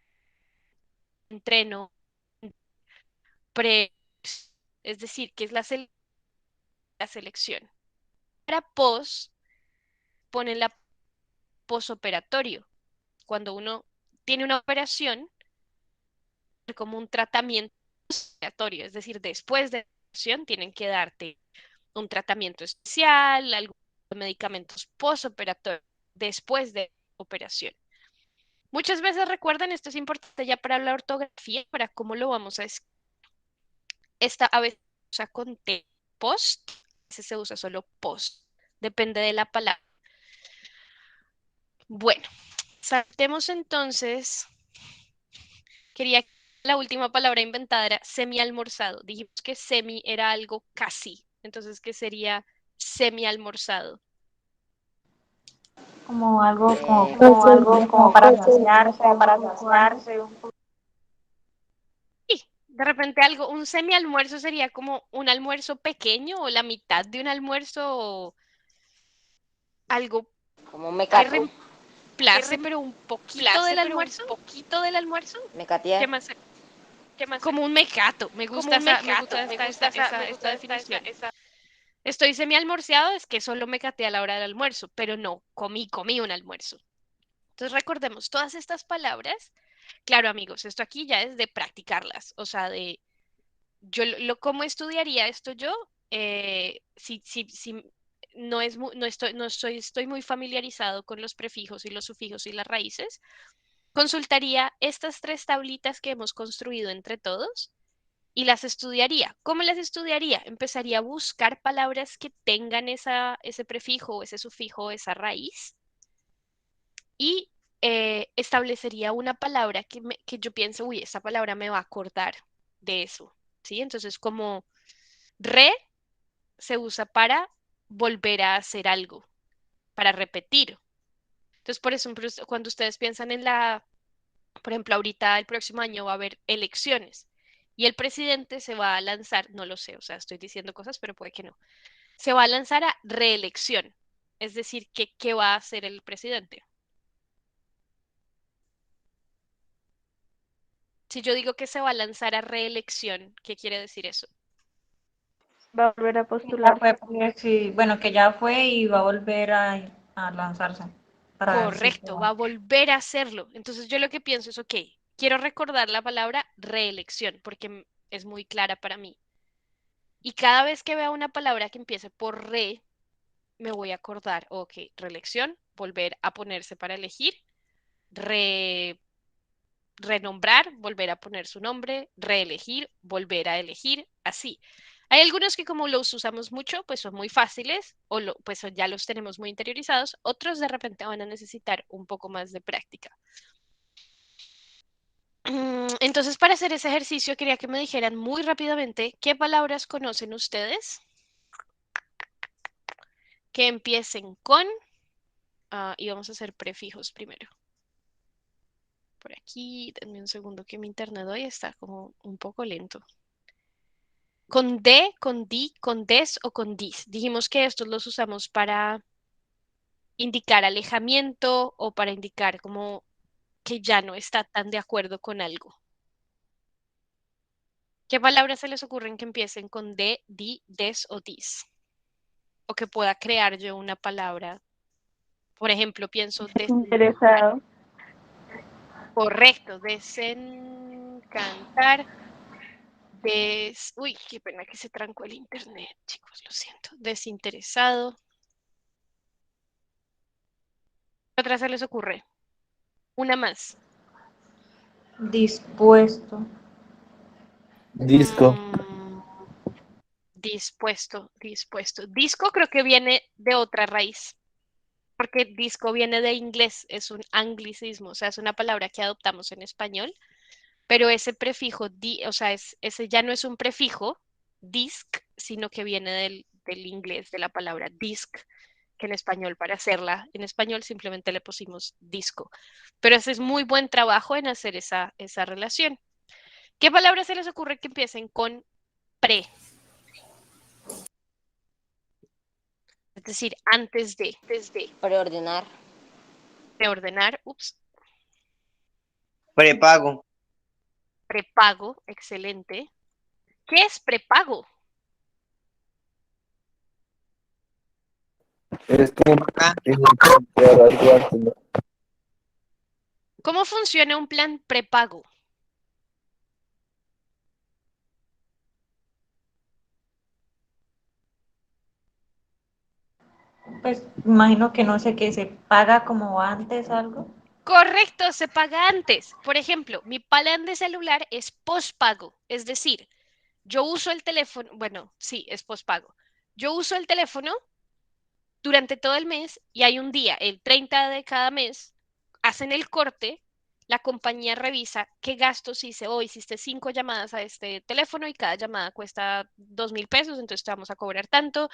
S1: entreno, pre, es decir, que es la célula la selección. Para pos, ponen la posoperatorio. Cuando uno tiene una operación, como un tratamiento posoperatorio, es decir, después de la operación tienen que darte un tratamiento especial, algunos medicamentos postoperatorios después de la operación. Muchas veces recuerdan, esto es importante ya para la ortografía, para cómo lo vamos a escribir. Esta a veces se usa con T, post, a veces se usa solo post, depende de la palabra. Bueno, saltemos entonces. Quería que la última palabra inventada era semi-almorzado. Dijimos que semi era algo casi. Entonces, ¿qué sería semi-almorzado?
S9: Como algo como
S7: Algo
S9: para
S7: como
S9: saciarse, un poco antes.
S1: Sí, de repente algo, un semi-almuerzo sería como un almuerzo pequeño o la mitad de un almuerzo o algo
S3: Como un
S1: que
S3: mecato,
S1: reemplace, pero un poquito del almuerzo. ¿Qué
S3: mecatear.
S1: más? Como un mecato. Me gusta esta definición. Estoy semi-almorciado, es que solo me caté a la hora del almuerzo, pero no, comí un almuerzo. Entonces recordemos todas estas palabras. Claro, amigos, esto aquí ya es de practicarlas, o sea, de ¿cómo estudiaría esto yo? Si no es estoy muy familiarizado con los prefijos y los sufijos y las raíces, consultaría estas tres tablitas que hemos construido entre todos y las estudiaría. ¿Cómo las estudiaría? Empezaría a buscar palabras que tengan ese prefijo, ese sufijo, esa raíz y establecería una palabra que yo pienso, uy, esa palabra me va a acordar de eso, ¿sí? Entonces, como re se usa para volver a hacer algo, para repetir. Entonces, por eso, cuando ustedes piensan por ejemplo, ahorita el próximo año va a haber elecciones y el presidente se va a lanzar, no lo sé, o sea, estoy diciendo cosas, pero puede que no, se va a lanzar a reelección. Es decir, ¿qué va a hacer el presidente? Si yo digo que se va a lanzar a reelección, ¿qué quiere decir eso?
S7: Va a volver a
S9: Ya
S7: postularse.
S9: fue, pues, sí, bueno, que ya fue y va a volver a lanzarse para ver si
S1: Correcto, va a volver a hacerlo. Entonces yo lo que pienso es, ok, quiero recordar la palabra reelección porque es muy clara para mí. Y cada vez que vea una palabra que empiece por re, me voy a acordar, ok, reelección, volver a ponerse para elegir, re, renombrar, volver a poner su nombre, reelegir, volver a elegir, así. Hay algunos que como los usamos mucho, pues son muy fáciles o pues ya los tenemos muy interiorizados. Otros de repente van a necesitar un poco más de práctica. Entonces, para hacer ese ejercicio, quería que me dijeran muy rápidamente qué palabras conocen ustedes que empiecen con, y vamos a hacer prefijos primero. Por aquí, denme un segundo que mi internet hoy está como un poco lento. Con D, con di, con des o con dis. Dijimos que estos los usamos para indicar alejamiento o para indicar como que ya no está tan de acuerdo con algo. ¿Qué palabras se les ocurren que empiecen con D, di, des o dis? O que pueda crear yo una palabra. Por ejemplo, pienso
S7: Interesado.
S1: correcto, desencantar, uy, qué pena que se trancó el internet, chicos, lo siento. Desinteresado. ¿Qué otra se les ocurre? Una más.
S9: dispuesto.
S6: Disco.
S1: Dispuesto, dispuesto. Disco creo que viene de otra raíz, porque disco viene de inglés, es un anglicismo, o sea, es una palabra que adoptamos en español, pero ese prefijo, o sea, ese ya no es un prefijo, disc, sino que viene del inglés, de la palabra disc, que en español, para hacerla en español simplemente le pusimos disco. Pero ese es muy buen trabajo en hacer esa relación. ¿Qué palabras se les ocurre que empiecen con pre? Es decir, antes de
S3: Preordenar.
S1: ordenar,
S8: Prepago.
S1: prepago, excelente. ¿Qué es prepago?
S6: Es como
S8: Acá,
S6: comprar algo antes, ¿no?
S1: ¿Cómo funciona un plan prepago?
S9: Pues imagino que no sé qué se paga como antes algo.
S1: Correcto, se paga antes. Por ejemplo, mi plan de celular es postpago, es decir, yo uso el teléfono, bueno, sí, es postpago. Yo uso el teléfono durante todo el mes y hay un día, el 30 de cada mes, hacen el corte, la compañía revisa qué gastos hice hoy. Hiciste 5 llamadas a este teléfono y cada llamada cuesta 2.000 pesos, entonces te vamos a cobrar tanto.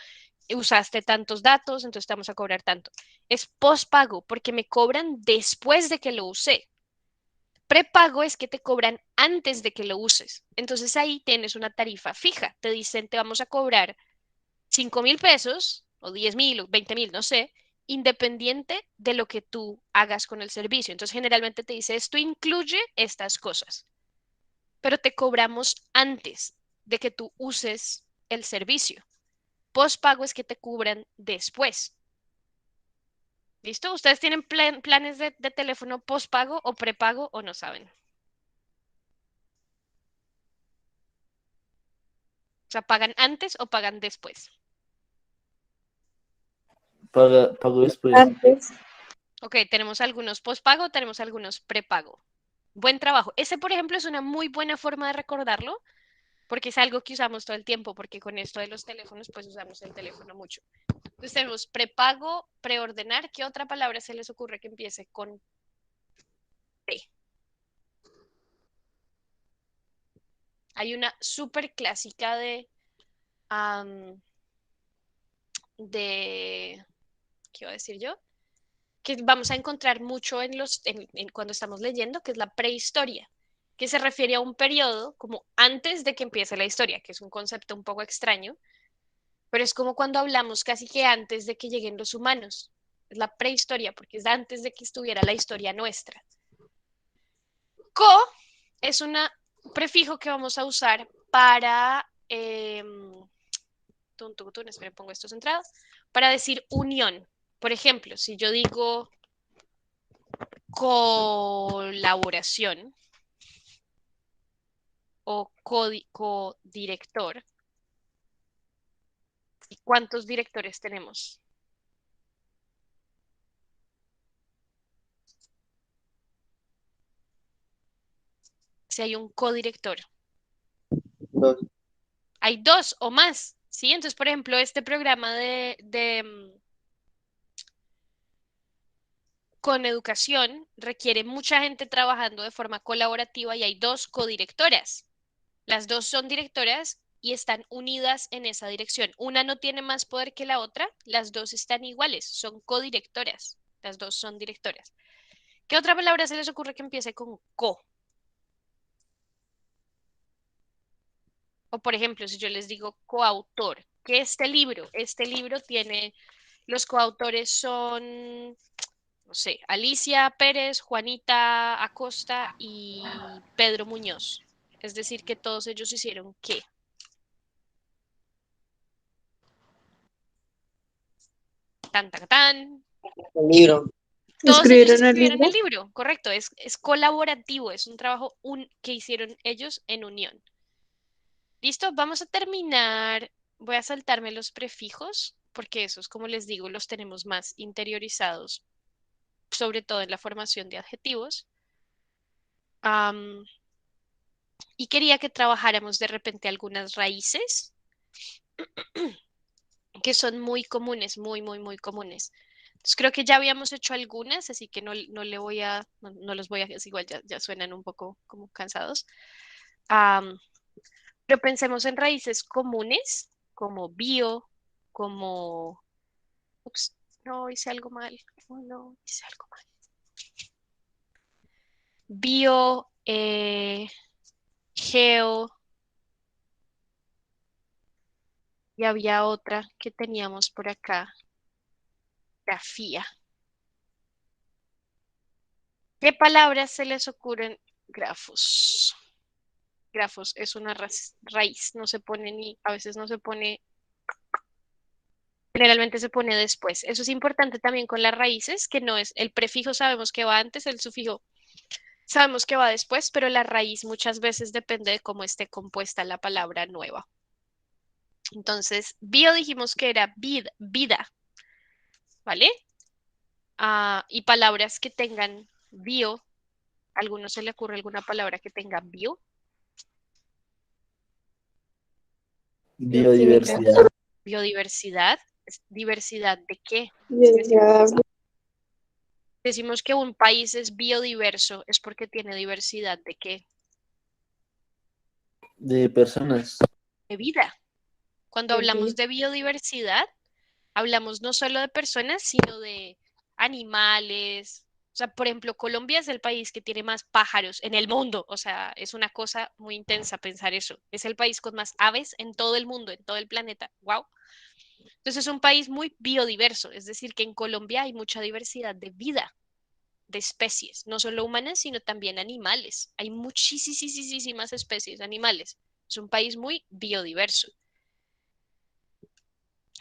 S1: Usaste tantos datos, entonces te vamos a cobrar tanto. Es postpago porque me cobran después de que lo usé. Prepago es que te cobran antes de que lo uses. Entonces ahí tienes una tarifa fija. Te dicen, te vamos a cobrar 5.000 pesos o 10.000 o 20.000, no sé, independiente de lo que tú hagas con el servicio. Entonces generalmente te dice, esto incluye estas cosas, pero te cobramos antes de que tú uses el servicio. Postpago es que te cubran después. ¿Listo? ¿Ustedes tienen planes de teléfono postpago o prepago o no saben? O sea, ¿pagan antes o pagan después?
S6: Pago después.
S4: Antes.
S1: Ok, tenemos algunos postpago, tenemos algunos prepago. Buen trabajo. Ese, por ejemplo, es una muy buena forma de recordarlo porque es algo que usamos todo el tiempo, porque con esto de los teléfonos, pues usamos el teléfono mucho. Entonces tenemos prepago, preordenar. ¿Qué otra palabra se les ocurre que empiece con P? Hay una súper clásica am, de, ¿qué iba a decir yo? Que vamos a encontrar mucho cuando estamos leyendo, que es la prehistoria, que se refiere a un periodo como antes de que empiece la historia, que es un concepto un poco extraño, pero es como cuando hablamos casi que antes de que lleguen los humanos. Es la prehistoria, porque es antes de que estuviera la historia nuestra. Co es un prefijo que vamos a usar para, espera, pongo esto centrado, para decir unión. Por ejemplo, si yo digo colaboración o codirector, ¿y cuántos directores tenemos? Si hay un codirector.
S8: dos.
S1: Hay dos o más, ¿sí? Entonces, por ejemplo, este programa con educación requiere mucha gente trabajando de forma colaborativa y hay dos codirectoras. Las dos son directoras y están unidas en esa dirección. Una no tiene más poder que la otra, las dos están iguales, son codirectoras. Las dos son directoras. ¿Qué otra palabra se les ocurre que empiece con co? O por ejemplo, si yo les digo coautor, que este libro tiene, los coautores son, no sé, Alicia Pérez, Juanita Acosta y Pedro Muñoz. Es decir, que todos ellos hicieron ¿qué? Tan, tan, tan.
S8: El libro.
S1: Todos ellos
S4: ¿Escribieron el
S1: escribieron el
S4: libro?
S1: libro, correcto, es colaborativo, es un trabajo que hicieron ellos en unión. ¿Listo? Vamos a terminar. Voy a saltarme los prefijos, porque esos, como les digo, los tenemos más interiorizados, sobre todo en la formación de adjetivos. Am, y quería que trabajáramos de repente algunas raíces que son muy comunes, muy, muy, muy comunes. Entonces, creo que ya habíamos hecho algunas, así que no le voy a, no los voy a, es igual ya suenan un poco como cansados. Am, pero pensemos en raíces comunes, como bio, como, ups, no hice algo mal, oh, no hice algo mal. Bio, geo, y había otra que teníamos por acá, grafía. ¿Qué palabras se les ocurren? Grafos. Grafos es una raíz, no se pone ni, a veces no se pone Generalmente se pone después. Eso es importante también con las raíces, que no es el prefijo, sabemos que va antes, el sufijo sabemos que va después, pero la raíz muchas veces depende de cómo esté compuesta la palabra nueva. Entonces, bio dijimos que era vida, ¿vale? Y palabras que tengan bio, ¿a alguno se le ocurre alguna palabra que tenga bio?
S8: Biodiversidad.
S1: Biodiversidad. ¿Diversidad de qué?
S7: Biodegradable.
S1: Decimos que un país es biodiverso, es porque tiene diversidad de qué?
S8: De personas.
S1: De vida. Cuando hablamos de biodiversidad, hablamos no solo de personas, sino de animales. O sea, por ejemplo, Colombia es el país que tiene más pájaros en el mundo. O sea, es una cosa muy intensa pensar eso. Es el país con más aves en todo el mundo, en todo el planeta. ¡Wow! Entonces es un país muy biodiverso, es decir, que en Colombia hay mucha diversidad de vida, de especies, no solo humanas, sino también animales. Hay muchísimas especies animales. Es un país muy biodiverso.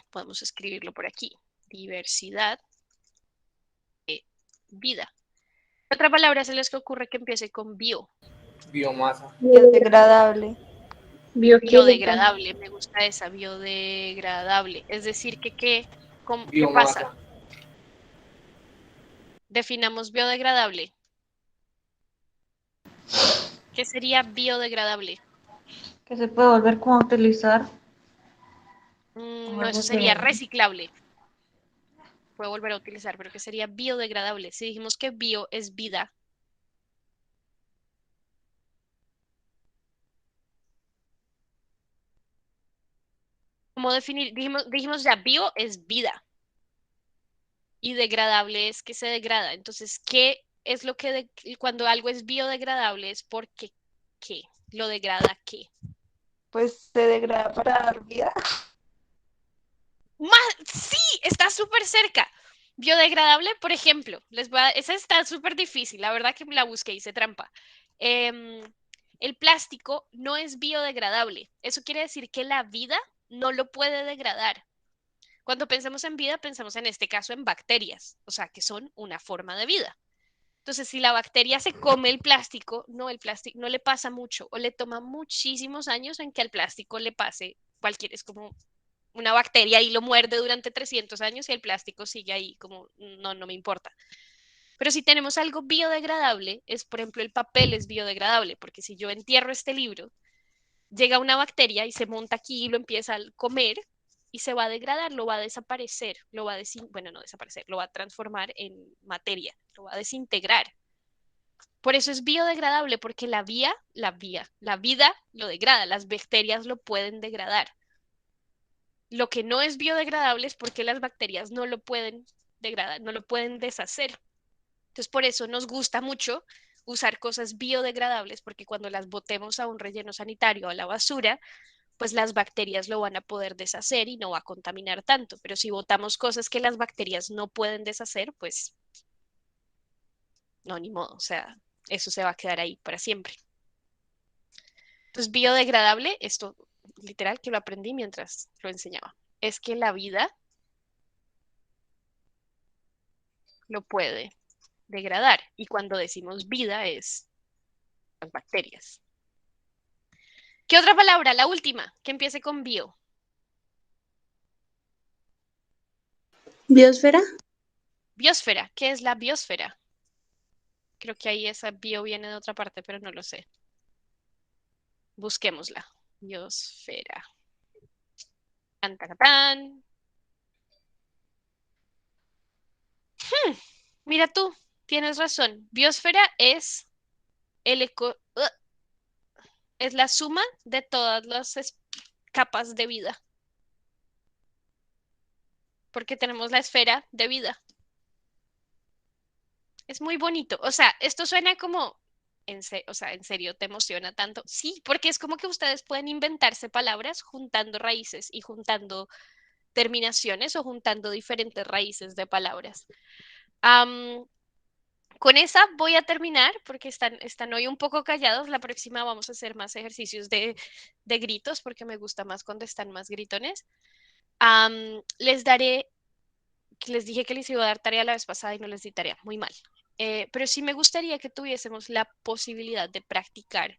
S1: Podemos escribirlo por aquí. Diversidad de vida. ¿Qué otra palabra se les ocurre que empiece con bio?
S6: Biomasa.
S7: Biodegradable.
S1: Biodegradable, me gusta esa, biodegradable. Es decir, que ¿qué pasa?
S6: Biomasa.
S1: Definamos biodegradable. ¿Qué sería biodegradable?
S9: Que se puede volver como a utilizar.
S1: No, eso sería reciclable. Puede volver a utilizar, pero ¿qué sería biodegradable? Si dijimos que bio es vida. ¿Cómo definir? Dijimos ya, bio es vida. Y degradable es que se degrada. Entonces, ¿qué es lo que cuando algo es biodegradable es porque qué? ¿Lo degrada qué?
S7: Pues se degrada para dar vida.
S1: Sí, está súper cerca. Biodegradable, por ejemplo, esa está súper difícil, la verdad que la busqué y hice trampa. El plástico no es biodegradable. Eso quiere decir que la vida no lo puede degradar. Cuando pensamos en vida, pensamos en este caso en bacterias, o sea, que son una forma de vida. Entonces, si la bacteria se come el plástico no le pasa mucho o le toma muchísimos años en que al plástico le pase es como una bacteria y lo muerde durante 300 años y el plástico sigue ahí como no me importa. Pero si tenemos algo biodegradable, por ejemplo, el papel es biodegradable, porque si yo entierro este libro, llega una bacteria y se monta aquí y lo empieza a comer y se va a degradar, lo va a desaparecer, lo va a transformar en materia, lo va a desintegrar. Por eso es biodegradable, porque la vida lo degrada, las bacterias lo pueden degradar. Lo que no es biodegradable es porque las bacterias no lo pueden degradar, no lo pueden deshacer. Entonces, por eso nos gusta mucho usar cosas biodegradables, porque cuando las botemos a un relleno sanitario o a la basura, pues las bacterias lo van a poder deshacer y no va a contaminar tanto. Pero si botamos cosas que las bacterias no pueden deshacer, pues no, ni modo. O sea, eso se va a quedar ahí para siempre. Entonces, biodegradable, esto literal que lo aprendí mientras lo enseñaba, es que la vida lo puede degradar. Y cuando decimos vida es las bacterias. ¿Qué otra palabra? La última, que empiece con bio.
S7: Biosfera.
S1: Biosfera. ¿Qué es la biosfera? Creo que ahí esa bio viene de otra parte, pero no lo sé. Busquémosla. Biosfera. Tan, tan, tan. Mira tú, tienes razón. Biosfera es es la suma de todas las capas de vida. Porque tenemos la esfera de vida. Es muy bonito. O sea, esto suena como, o sea, ¿en serio te emociona tanto? Sí, porque es como que ustedes pueden inventarse palabras juntando raíces y juntando terminaciones o juntando diferentes raíces de palabras. Con esa voy a terminar porque están hoy un poco callados. La próxima vamos a hacer más ejercicios de gritos porque me gusta más cuando están más gritones. Les daré, que les dije que les iba a dar tarea la vez pasada y no les di tarea, muy mal. Pero sí me gustaría que tuviésemos la posibilidad de practicar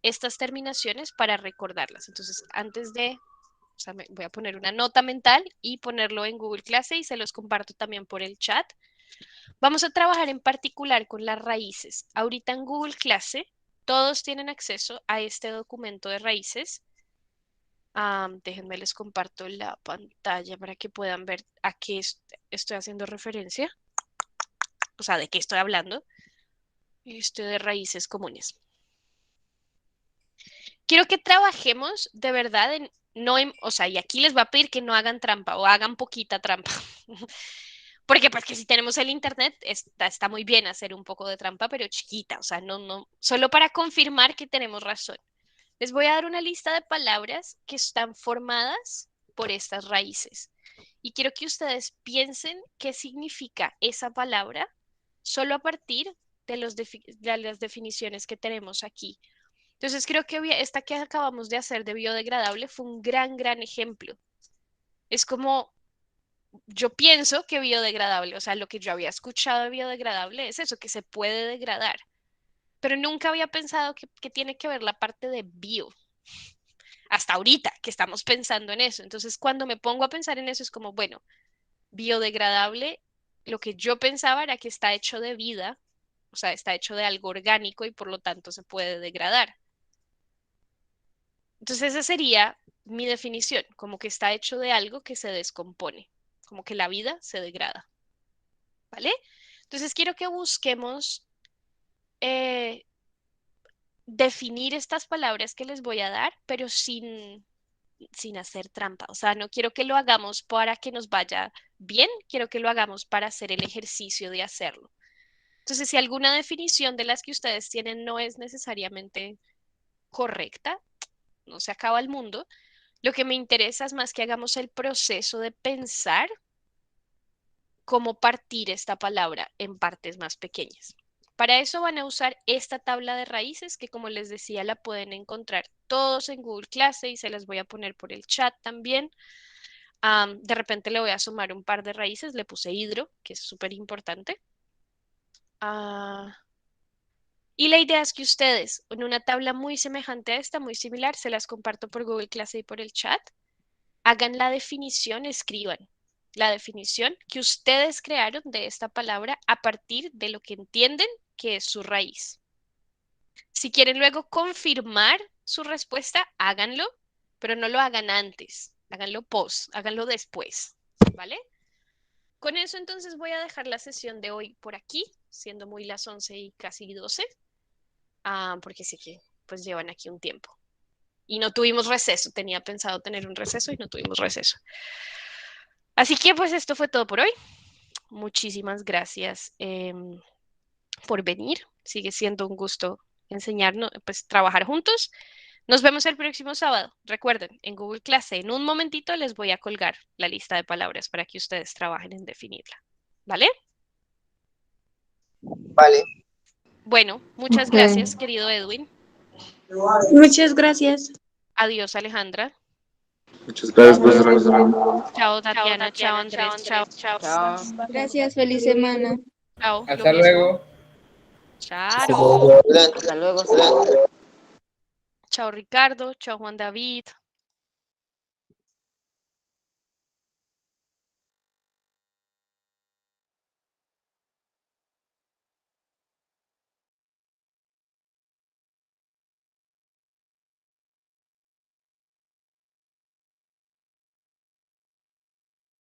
S1: estas terminaciones para recordarlas. Entonces, antes de, o sea, voy a poner una nota mental y ponerlo en Google Clase y se los comparto también por el chat. Vamos a trabajar en particular con las raíces. Ahorita en Google Clase, todos tienen acceso a este documento de raíces. Déjenme les comparto la pantalla para que puedan ver a qué estoy haciendo referencia. O sea, de qué estoy hablando. De raíces comunes. Quiero que trabajemos de verdad en, no en, o sea, y aquí les voy a pedir que no hagan trampa o hagan poquita trampa. Porque pues que si tenemos el internet está muy bien hacer un poco de trampa, pero chiquita, o sea, no, solo para confirmar que tenemos razón. Les voy a dar una lista de palabras que están formadas por estas raíces. Y quiero que ustedes piensen qué significa esa palabra solo a partir de las definiciones que tenemos aquí. Entonces creo que esta que acabamos de hacer de biodegradable fue un gran ejemplo. Es como, yo pienso que biodegradable, o sea, lo que yo había escuchado de biodegradable es eso, que se puede degradar. Pero nunca había pensado que tiene que ver la parte de bio. Hasta ahorita que estamos pensando en eso. Entonces, cuando me pongo a pensar en eso, es como, bueno, biodegradable, lo que yo pensaba era que está hecho de vida, o sea, está hecho de algo orgánico y por lo tanto se puede degradar. Entonces, esa sería mi definición, como que está hecho de algo que se descompone, como que la vida se degrada. ¿Vale? Entonces, quiero que busquemos definir estas palabras que les voy a dar, pero sin hacer trampa. O sea, no quiero que lo hagamos para que nos vaya bien, quiero que lo hagamos para hacer el ejercicio de hacerlo. Entonces, si alguna definición de las que ustedes tienen no es necesariamente correcta, no se acaba el mundo. Lo que me interesa es más que hagamos el proceso de pensar cómo partir esta palabra en partes más pequeñas. Para eso van a usar esta tabla de raíces que, como les decía, la pueden encontrar todos en Google Clase y se las voy a poner por el chat también. De repente le voy a sumar un par de raíces, le puse hidro, que es súper importante. Y la idea es que ustedes, en una tabla muy semejante a esta, muy similar, se las comparto por Google Clase y por el chat, hagan la definición, escriban la definición que ustedes crearon de esta palabra a partir de lo que entienden que es su raíz. Si quieren luego confirmar su respuesta, háganlo, pero no lo hagan antes, háganlo háganlo después, ¿vale? Con eso entonces voy a dejar la sesión de hoy por aquí, siendo muy las 11 y casi 12, porque sí que pues llevan aquí un tiempo. Y no tuvimos receso, tenía pensado tener un receso y no tuvimos receso. Así que pues esto fue todo por hoy. Muchísimas gracias por venir. Sigue siendo un gusto enseñarnos, pues trabajar juntos. Nos vemos el próximo sábado. Recuerden, en Google Clase, en un momentito les voy a colgar la lista de palabras para que ustedes trabajen en definirla. ¿Vale?
S10: Vale.
S1: Bueno, muchas gracias, querido Edwin.
S7: Muchas gracias.
S1: Adiós, Alejandra.
S8: Muchas gracias, profesora.
S1: Chao, Tatiana. Chao, Andrés. Chao.
S4: Gracias, feliz semana.
S1: Chao.
S6: Hasta luego.
S1: Chao.
S3: Hasta luego.
S1: Chao, Ricardo. Chao, Juan David.